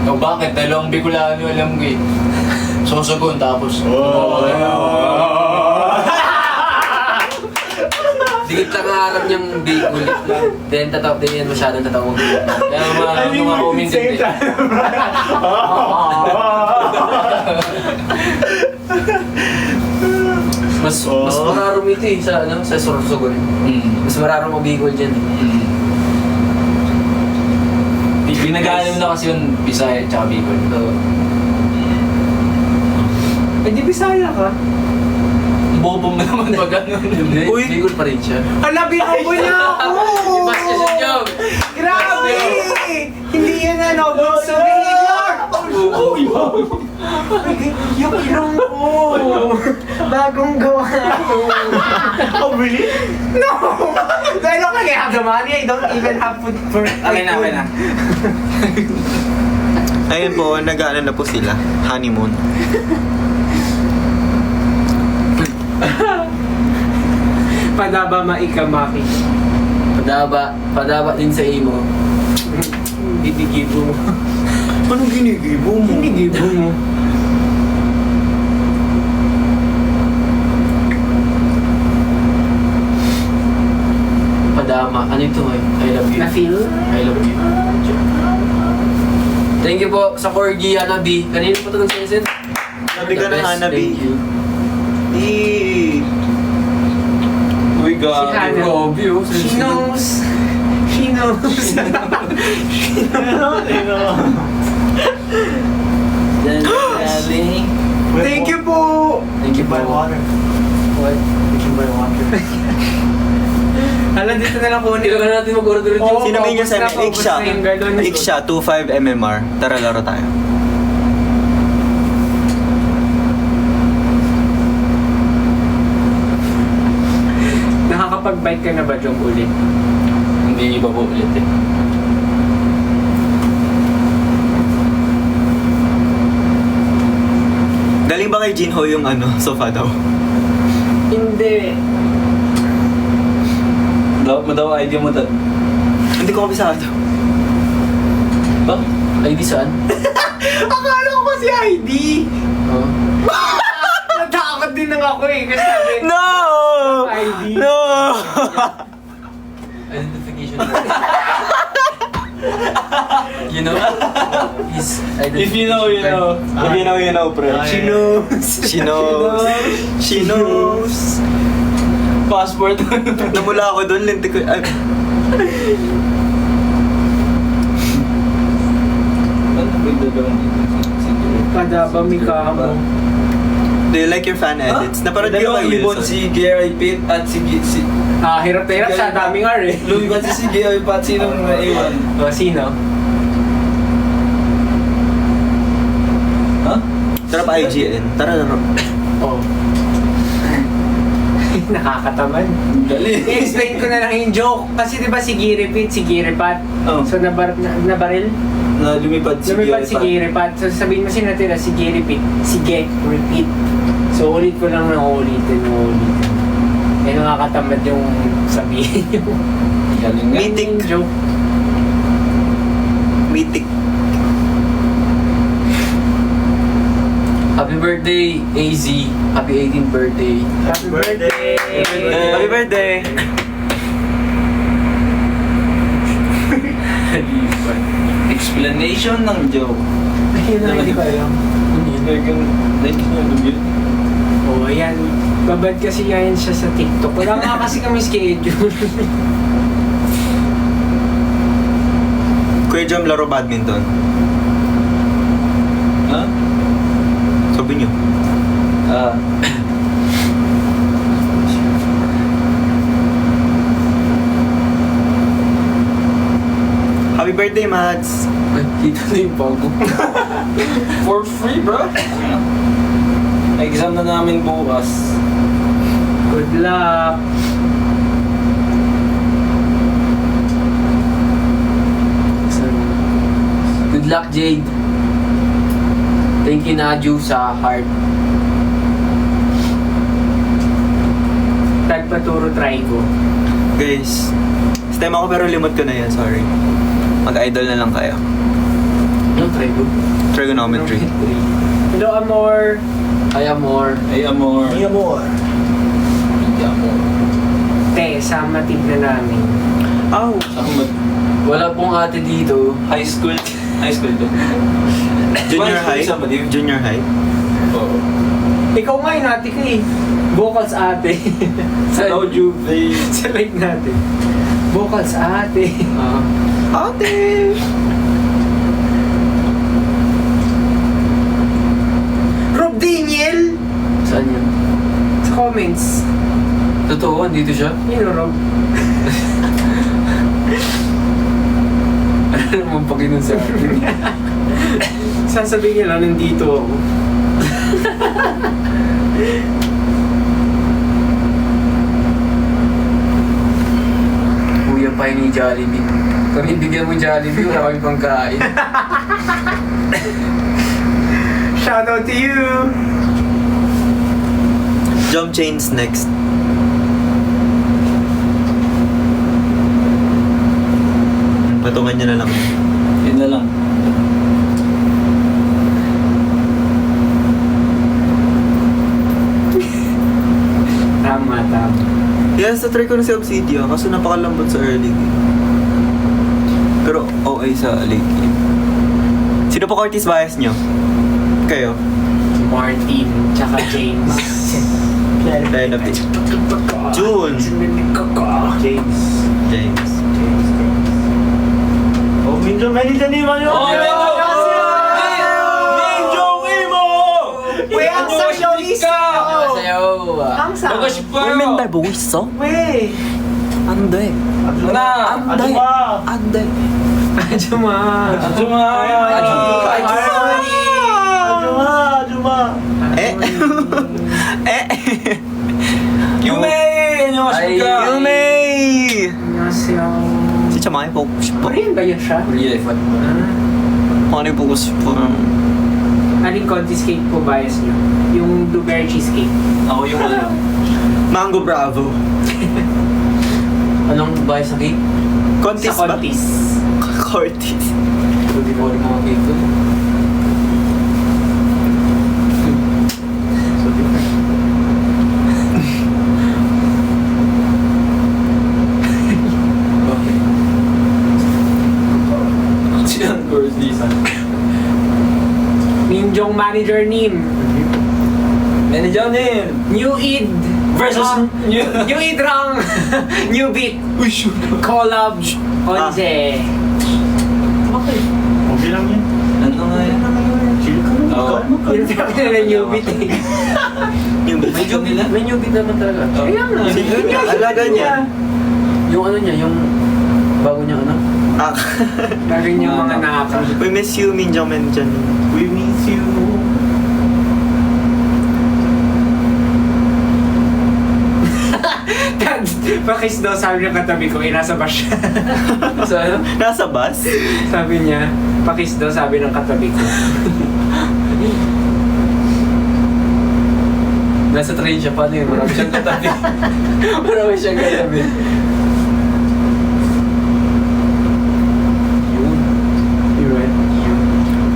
O bakit? Dalawang Bicolano alam ko eh. Sosogon tapos. Dikit lang ang harap niyang Bicol. Then tatawag din yan masyadong tatawag. Kaya mga umintindi. Mas mararong ito eh sa Sorsogon. Mas mararong ang Bicol dyan eh. Pinag-aalam na kasi yung Bisaya at Bicol. Eh di Bisaya ka? Bobo mo naman pag ganun. Hindi, Uy! Bicol pa rin siya. Hala, binobo niya ako! Iba siya sa job! Grabe! Hindi yan ano, good behavior! Oh buko. Yung ilong ko! Bagong gawa ko! Oh, really? No! I don't really have the money. I don't even have food for... Okay na. Ayun po, nag-ano na po sila. Honeymoon. Padaba maikamaki. Padaba din sa imo. Gidigibo mo. Anong ginigibo mo? Ginigibo mo. Padama. Ano ito eh? I love you. Na-feel? I love you. Thank you po sa Corgi Hanabi. Kanino po ito nag-send? Sabi ka ng Hanabi. Thank you. Uy, Si God. Hana. Grabe oh. She knows. She knows. Thank you po! Thank you Buy po. water. What? We can buy water. Hala, dito na lang kunin. Hindi ka na natin mag-order ito. Oo. Sino may niya sa Paubos na, Iksha? paubos na yung galon. Iksha, 25 MMR. Tara, laro tayo. Nakakapag-bike ka na ba, Jong, ulit? Hindi iba po ulit eh. Galing ba kay Jinho yung sofa daw? Hindi. Daw idea mo dad. Hindi ko kabisado. Ba? ID saan? Akala ko kasi ID. Oh. Natakot din lang ako eh. Kasi sabi, No! ID. No! Identification. You know? His If you know, you know. If you know, you know, pre. She knows. She knows. She knows. Passport. Namula ako doon, lintik ko. Ay, Padaba mi ka mo. do you like your fan edits? Naparod ko Dalawang kay libon Wilson. si Gary Pitt at si Hirap na hirap sa daming R eh. Lumipat si Gary Pitt. Sinong naiwan? O, sino? Ha? Tara pa IGN. Tara, laro. Oh. Nakakatamad. Galing. I-explain ko na lang yung joke. Kasi di ba si Gary Pitt, si Gary Pat. Oh. So nabaril? Na lumipad si Lumipad Gary si Gary Pat. So sabihin mo sinatira si Gary Pitt. Sige, repeat. So ulit ko lang na ulitin. Eh nakakatamad yung sabihin yung Galing nga. Mythic. yung joke. Mythic. Happy birthday, AZ. Happy 18th birthday. Happy birthday! Happy birthday! Explanation ng joke. Ayun na, hindi ko alam. Oh, ayan. Babad kasi yan siya sa TikTok. Wala nga kasi kami schedule. Kuya Jam, laro badminton. Ha? Sabi niyo. Ah. Happy birthday, Mads! Ay, kita na yung bago. For free, bro. Exam na namin bukas. Good luck! Good luck, Jade. Thank you, Naju, sa heart. Tagpaturo try ko. Guys, STEM ako pero limot ko na yan, sorry. Mag-idol na lang kayo. Ano, try ko? Trigonometry. Hello, Amor! Ay, amor. Ay, amor. Mi amor. Ay, amor. Te, sama tignan namin. Ow! Ako mag... Wala pong ate dito. High school. High school to. Junior high? Sa Madiv. Junior high? Oo. Ikaw nga yun ate ko eh. Vocals ate. Hello, Juve. Sa like natin. Vocals ate. Ate! Rob Daniel! Saan yun? Sa comments. Totoo, andito siya? Yun o, Rob. Ano naman pag yun sa akin? Sasabihin nila, nandito ako. Kuya pa ni Jollibee. Kami bigyan mo Jollibee, wala kami pangkain. Shout out to you! Jump chains next. Patungan niya na lang. Yun na lang. Tama. Yes, na-try ko na si Obsidian kaso napakalambot sa early game. Pero okay sa late game. Sino po Curtis bias nyo? Kayo? Martin, tsaka James. Dahil na pitch. June! James. James. Oh, Minjo, many the name on your Minjo Imo! Weh, ang sayaw Sayaw. Ang sayaw. Women by Buwiso? Weh! Ande. Ande. Ande. Ajuma! Ajuma! Ajuma! Eh? Eh? Yume! Anyoshibuka! Yume! Annyeonghaseyo. Si Chamay po. Korean ba yun siya? Korea. Ano yung focus po? Aling Contis cake po bias nyo? Yung blueberry cheesecake. Ako yung ano. Mango Bravo. Anong bahay sa cake? Contis Sa ba? Contis. Cortis. Hindi ko rin mga cake doon. So different. Siyan, Girls Lisa. Minjong manager name. Manager name! New Id. Versus New... New Id Rang. New Beat. Collab. Onze. Okay. Okay lang yan. Ano nga yan? Chill ka lang. Oo. Yung sabi nila New Beat eh. Yung May joke nila? May new beat naman talaga. Kaya nga. alaga niya. Yung ano niya, yung bago niya ano? Ah. Lagi niya mga nakaka. We miss you, Minjong Menjan. We miss you. Pakis daw sabi ng katabi ko, nasa bus siya. So ano? Nasa bus? Sabi niya, pakis daw sabi ng katabi ko. Nasa train siya, paano yun? Marami siyang katabi. Marami siyang katabi.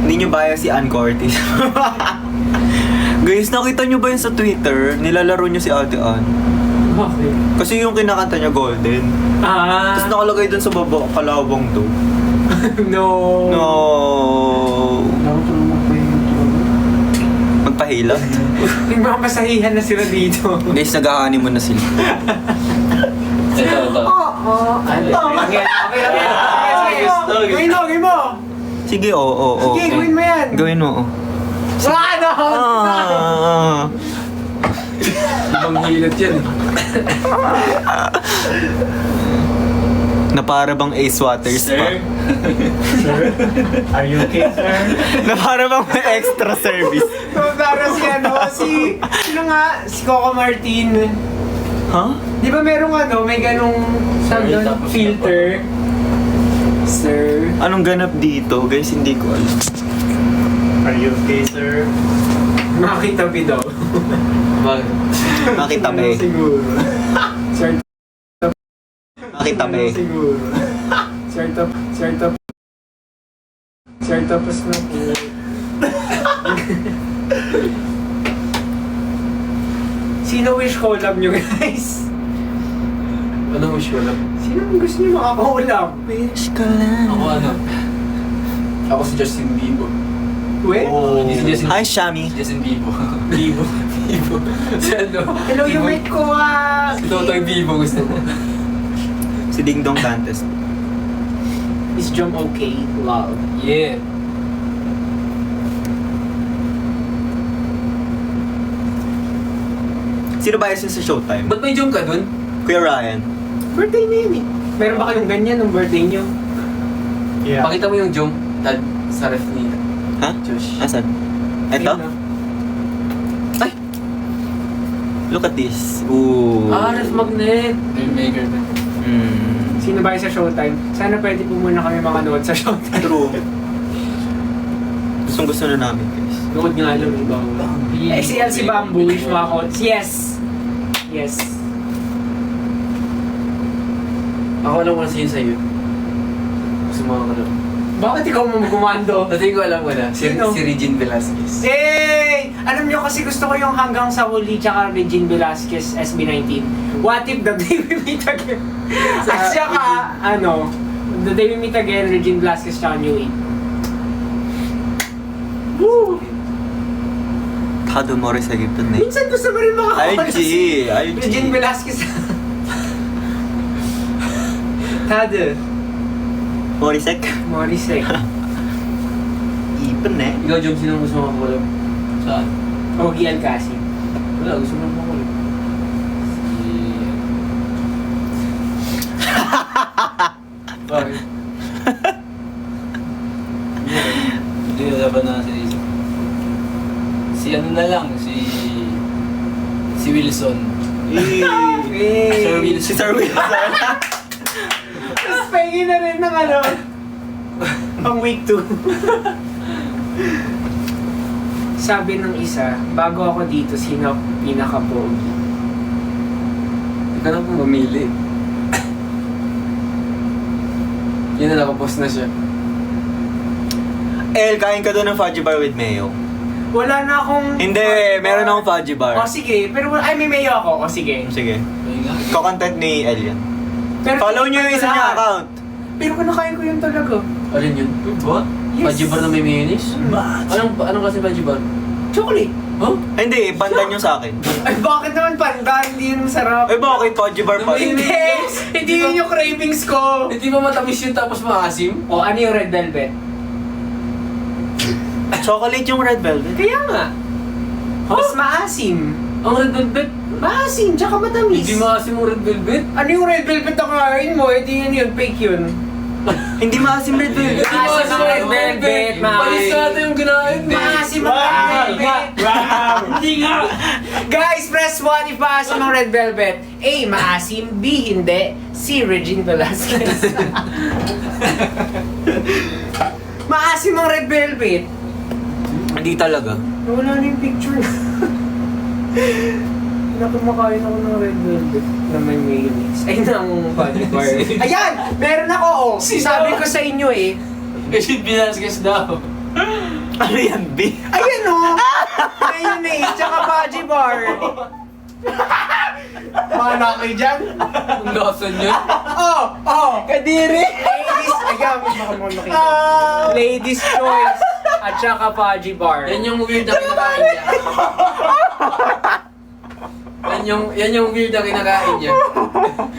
Hindi nyo ba si Ann Cortis? Guys, nakita nyo ba yun sa Twitter? Nilalaro nyo si Ate Ann. Bakit? Kasi yung kinakanta niya Golden. Ah, Tapos nakalagay dun sa baba, kalawang to. no. No. Magpahila. Yung mga masahihan na sila dito. Guys, nag-honeymoon na sila. Ito. Oo. Okay, okay. Gawin mo, gawin mo. Sige, oo. Sige, gawin mo yan. Gawin mo, oo. Ano? Ah. Ibang hilot yan. Na para bang Ace Waters pa. Sir? Sir? Are you okay, sir? Na para bang may extra service. So, para si ano, sino nga? Si Coco Martin. Huh? Di ba merong ano, may ganong sabi doon, Tapos filter? Sir. Anong ganap dito? Guys, hindi ko alam. Are you okay, sir? Makitabi daw. Bakit? Makitabi. Siguro. Sir, Makitabi. siguro. Sir, tapos na po. Sino wish collab nyo, guys? Anong wish ko lang? Sino gusto nyo makakollab? Wish ko lang. Ako ano? Ako si Justin Bieber. We? Hindi si Justin Hi, Shami. Si Justin Bieber. Bieber. Bieber. Si ano? Hello, you mate ko Si Totoy Bieber gusto ko. Si Ding Dong Dantes. Is Jom okay? Love. Yeah. Sino ba yun sa Showtime? Ba't may jump ka dun? Kuya Ryan. Birthday niya yun eh. Meron ba kayong ganyan nung birthday niyo? Yeah. Pakita mo yung jump sa ref ni Ha? Josh. Asan? Ito? Ayun, Ay! Look at this. Ooh. Ref magnet. Filmmaker na. Sino ba yung sa Showtime? Sana pwede po muna kami makanood sa Showtime. True. Gustong gusto na namin, guys. Nood nga lang, iba. Si LC Bamboo, wish mo ako. Yes! Yes. Ako alam ko na sa'yo. Gusto mo ako lang. Bakit ikaw mo gumando? Dati ko alam ko na. Si Sino? Regine Velasquez. Hey! Alam nyo kasi gusto ko yung Hanggang sa Huli tsaka Regine Velasquez SB19. What if the day we meet again? At saka, the day we meet again, Regine Velasquez tsaka New Age. Woo! Tado mo rin sa Gipton na eh. Minsan gusto mo rin makakawala IG! si IG! Regine Velasquez. Tado. Morisek. Morissette. Ipon eh. Ikaw, Job, sino gusto mo makakulab? Saan? Ogie Alcacid. Wala, gusto mo makakulab. Bakit? Hindi na dapat na sa isip. Si ano na lang, si Wilson. Sir Wilson. Si Sir Wilson. Tapos pahingin na rin ng pang week 2. Sabi ng isa, bago ako dito, sino pinaka-pogi? Hindi ka na po mamili. Yun na, nakapost na siya. El, kain ka doon ng fudgy bar with mayo. Wala na akong... Hindi, meron akong fudgy bar. O sige, pero may mayo ako. O sige. Sige. Ayun nga. Ko-content ni El yan. Pero Follow nyo yung isa niya lahat. account. Pero kinakain ko yun talaga. Alin yun? What? Yes. Fudgy bar na may mayonnaise? Anong kasi fudgy bar? Chocolate. Huh? Ay, hindi, pandan nyo sa akin. Ay, bakit naman pandan? Hindi yun masarap. Ay, bakit fudgy bar pa? Hindi! Hindi yun yung cravings ko. Hindi ba matamis yun tapos maasim? O, ano yung red velvet? Chocolate yung red velvet. Kaya nga. Mas maasim. Ang red velvet? Maasim, tsaka matamis. Hindi maasim ang red velvet? Ano yung red velvet na kakain mo? Eh, di yun, fake yun. Hindi maasim red velvet. Maasim ang red velvet, Palis natin yung ginain. Maasim ang red velvet. Hindi nga! Guys, press 1 if maasim ang red velvet. A, maasim. B, hindi. C, Regine Velasquez. Maasim ang red velvet. Hindi talaga. Wala na yung picture. Nakumakain ako ng red velvet na may mayonnaise. Ay, ng fudgy bar. Ayan! Meron ako, oh. Sabi ko sa inyo eh. Kasi Velasquez daw. Ano yan, B? Ayan oh! Mayonnaise, tsaka fudgy bar. Mana kayo dyan? Ang lasa niya. Oh! Kadiri! Ladies, ayan, baka mo makita. Ladies choice at tsaka fudgy bar. Yan yung weird na kinakain niya. Yan yung weird na kinakain niya.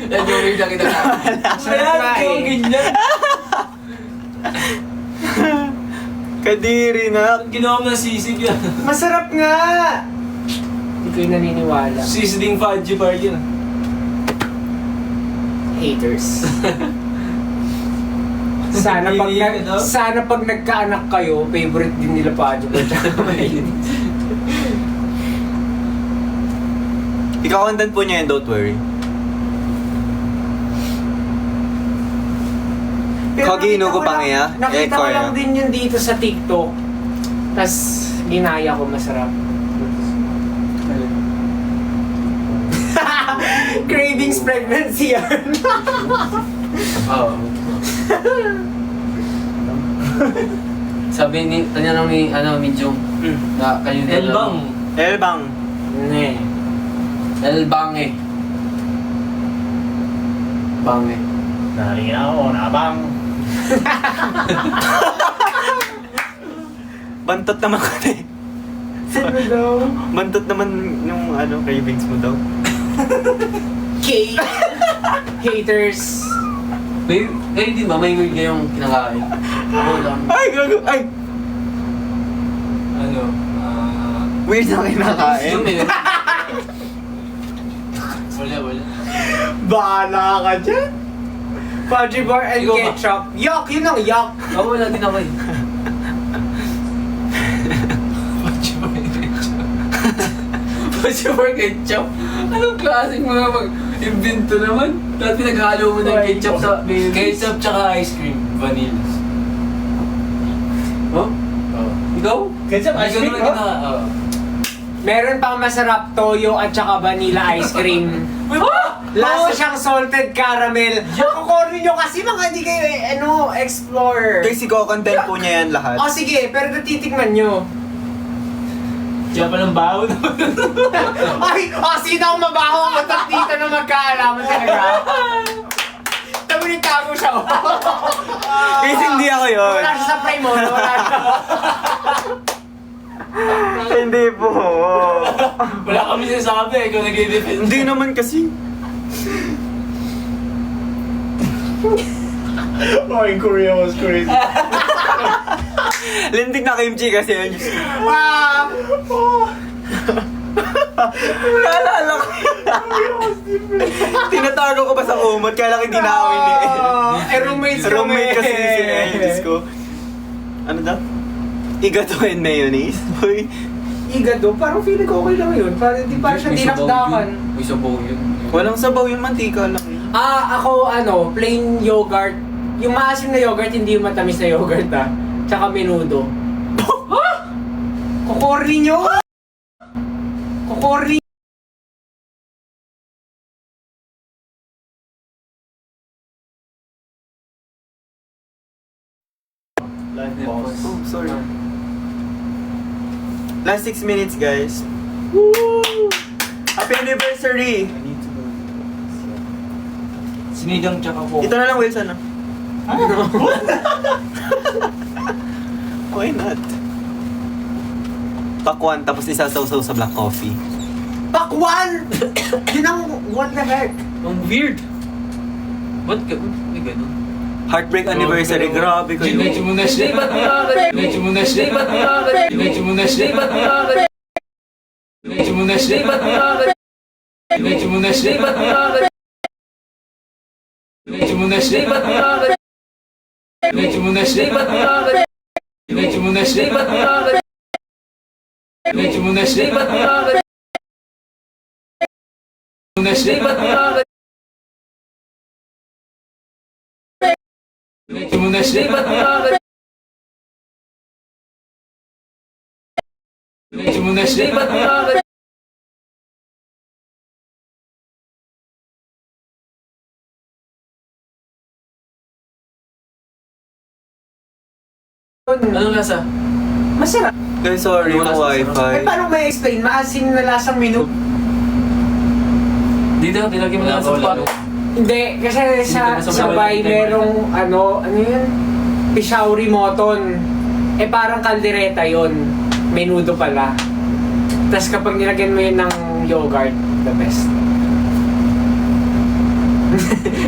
Yan yung weird na kinakain. Sarap nga eh. ganyan. Kadiri na. Ginawa mo na sisig yan. Masarap nga! Hindi kayo naniniwala. Sizzling fudgy bar yun. Haters. Sana pag nagkaanak kayo, favorite din nila fudgy bar tsaka mayonnaise. Ikaw-content po niya yun, don't worry. Kagino ko pang iya? Nakita ko lang din yun dito sa TikTok. Tapos ginaya ko, masarap. Cravings pregnancy yan. Oo. Sabi ni, tanyan ni, Minjong, na kayo na Elbang. Elbang. Ne. Elbange. Bange. Naringin ako, nabang. Bantot naman ko eh. Ano daw? Bantot naman yung cravings mo daw. K. Haters. May, di ba? May weird kayong kinakain. Oo lang. Ay, gago! Ay! Ano? Weird na kinakain. Yung eh. Wala. Bahala ka dyan. Fudgy bar and Ikaw ba? ketchup. Yuck! Yun ang yuck! Oo, wala din ako eh. Super ketchup. Anong klaseng mga mag-invento naman? Dahil pinaghalo mo ng ketchup sa mayonnaise. Ketchup tsaka ice cream. Vanilla. Oh? Oh. Ikaw? Ketchup, ice cream, Ganun oh? na, oh. Meron pang masarap toyo at saka vanilla ice cream. Lasa siyang salted caramel. Kukunin nyo kasi mga hindi kayo explore. Guys, i-content po niya yan lahat. O sige, pero natitikman nyo. Diyan pa ng baho na. Ay, sino ang mabaho ang matak dito na magkaalaman talaga? Tago siya. Guys, hindi ako yun. Wala siya sa prime mo. Wala siya. Hindi po. Wala kami sinasabi, ikaw nag-i-defend. Hindi naman kasi. Oh, in Korea was crazy. Lindig na kimchi kasi yun. Ah! Naalala ko. Tinatago ko pa sa kumot, kaya lang hindi na ako ini. Roommates kami. Roommate kasi si Elvis ko. Ano daw? Igato and mayonnaise? Uy. Igado, parang feeling ko okay lang yun. Parang hindi pa siya dinakdakan. May sabaw yun. Walang sabaw yung mantika lang yun. Ako plain yogurt. Yung maasim na yogurt, hindi yung matamis na yogurt Tsaka menudo. Kukorli nyo! Kukorli! Life pause. Oh, sorry. Last 6 minutes, guys. Happy anniversary! I need to go. Sinigang tsaka po. Ito na lang, Wilson. Why not? Pakwan, tapos isasawsaw sa black coffee. Pakwan! Yun ang what the heck? Ang weird. Ba't ka? May ganun. Heartbreak anniversary, grabe kayo. Medyo mo na siya. Medyo mo na siya. Medyo mo na siya. Medyo mo na siya. Medyo mo na siya. Medyo mo na siya. Medyo mo na siya. Medyo mo na siya. Medyo mo na siya. Medyo mo na siya. Medyo mo na siya. Medyo mo na siya. Anong lasa? Masarap. Guys, sorry, yung wifi. Paano may explain? Maasim na lasang menu? Dito, nilagyan mo na sa pan. Hindi, kasi sa Hindi, sabay hindi. merong ano yun? Pishauri moton. Parang kaldereta yon. Menudo pala. Tapos kapag nilagyan mo yun ng yogurt, the best.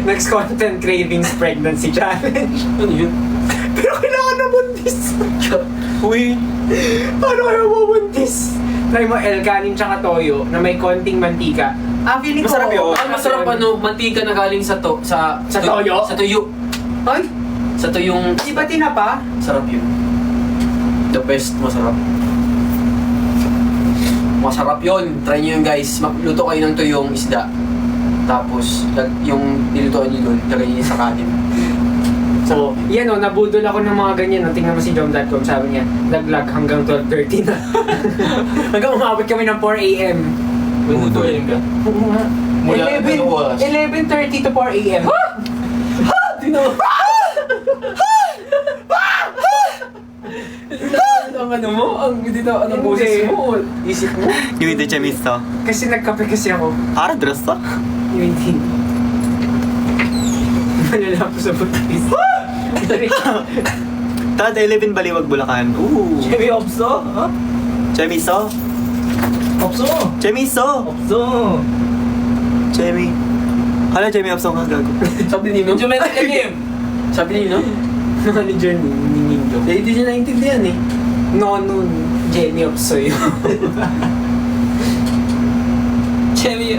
Next content, cravings pregnancy challenge. Ano yun? Pero kailangan na buntis. Uy, Paano kayo mabuntis? Try mo kanin tsaka toyo na may konting mantika. Feeling ko Masarap yun. Masarap mantika na galing sa toyo? Sa tuyo. Ay, Sa tuyong... di ba tinapa? Sarap yun. The best, masarap. Masarap yun. Try nyo yun guys. Magluto kayo ng tuyong isda. Tapos, yung nilutoan nyo dun, lagay nyo sa kanin. So, yan nabudol ako ng mga ganyan. Tingnan mo si Jom.com, sabi niya, naglag hanggang 12:30 na. Hanggang umabot kami ng 4 a.m. Buduin ka. Mula 11, oras. 11:30 to 4 a.m. Ang ano mo? Anong boses mo? Isip mo? yung ito chamisto. Kasi nagkape kasi ako. Aradros to? Yung hindi. Malala ko sa butis. Tada 11 Baliwag, Bulacan. Ooh. Jimmy Opso? Huh? Chemiso. Opso! Chemiso. Opso! Chemi. Hala, Chemi Absong nga gago. Sabi ni Nino? Medyo may nagagim. Sabi ni Nino? Manager ni Ningyo. Hindi niya naintindihan eh. No, nun. Jenny Opsoy. Chemi.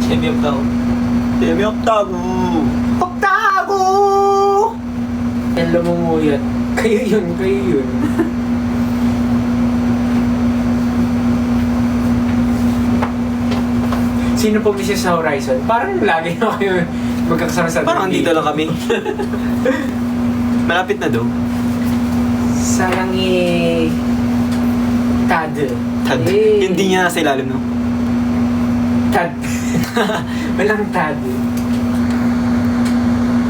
Chemi Optaw. Chemi Octago. Oktago! Yan lumumuyat. Kayo yun. Sino po Mrs. sa Horizon? Parang lagi na kayo magkakasama sa Parang dito lang kami. Malapit na daw. Sarang Tad. Tad. Eh, Hindi niya nasa ilalim, no? Tad. Walang Tad.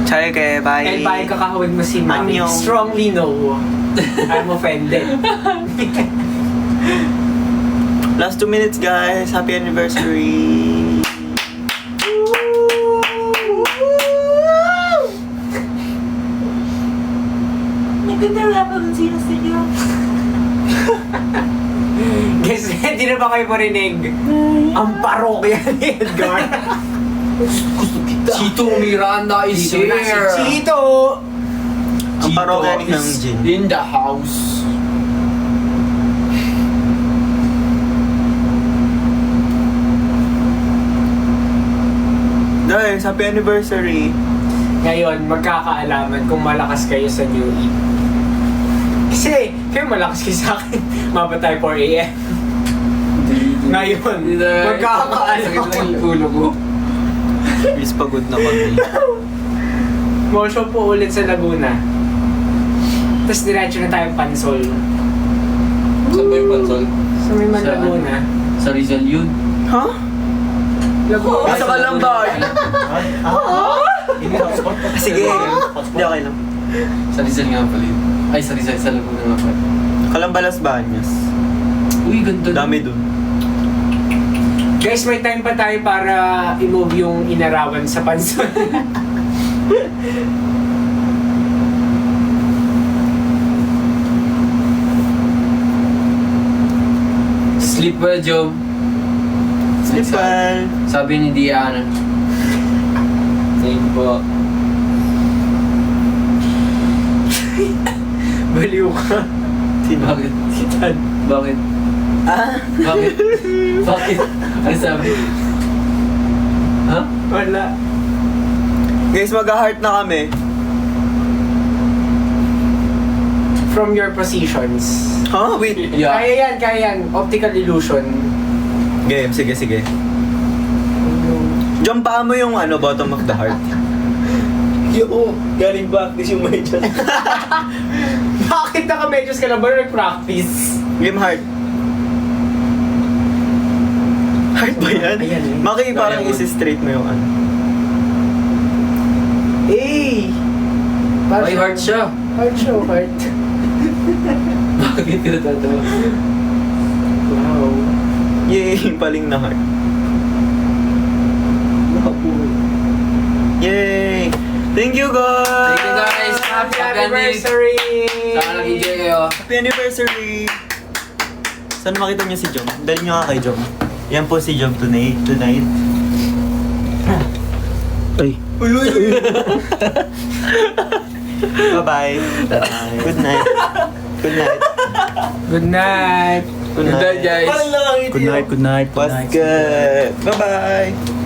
Chayo ke, bye. And bye kakahawig mo si Mami. Annyeong. Strongly no. I'm offended. Last 2 minutes, guys. Happy anniversary. Maganda nga pa kung sino sa inyo. Guys, hindi na ba kayo marinig? Ang parokya ni Edgar. Chito Miranda is Dito na here! si Chito! Ang parokya ni is Namjin. in the house. Guys, happy anniversary. Ngayon, magkakaalaman kung malakas kayo sa New Eve. Kasi, kayo malakas kayo sa akin. Mabata tayo 4 a.m. Ngayon, magkakaalaman. Sakit na yung ulo ko. Please, pagod na kami. Motion po ulit sa Laguna. Tapos diretso na tayong Pansol. Saan ba yung pansol? Sa may man Saan? Laguna. Sa Rizal yun. Ha? Laguna. Nasa Kalambay. Hindi hotspot. Sige. Hindi, okay lang. Sa Rizal nga pala yun. Ay, sa Rizal, sa Laguna nga pala. Kalambalas Banyas. Uy, ganda dun. Dami dun. Guys, may time pa tayo para i-move yung inarawan sa Pansol. Sleep well, Job. Sleep well. Sabi ni Diana. Thank you po. Baliw ka. Sino? Bakit? Kitan. Bakit? Ah? Bakit? Bakit? Ano sabi? Ha? Wala. Guys, mag-heart na kami. From your positions. Ha? Wait. Yeah. Kaya yan. Optical illusion. Game, sige, sige. Jump pa mo yung bottom of the heart. Yo, galing practice yung may dyan. Bakit naka-medyos ka na ba nag-practice? Game heart. Heart ba yan? Ayan, eh. Maki, parang isi-straight mo yung Eh! May heart siya. Heart show, heart. Bakit ka natatawa? Wow. Yay, paling na heart. Yay! Thank you, guys! Thank you, guys. Happy Happy anniversary! Sana nag-enjoy kayo. Happy anniversary! Sana makita niyo si Jom. Dali niyo nga kay Jom. Yan po si Jom tonight. Ay. Uy, uy, uy. Bye-bye. Good night. Good night. Good night! Good Good night, night. guys. Parang nakangiti. Good night. Was good. Bye-bye.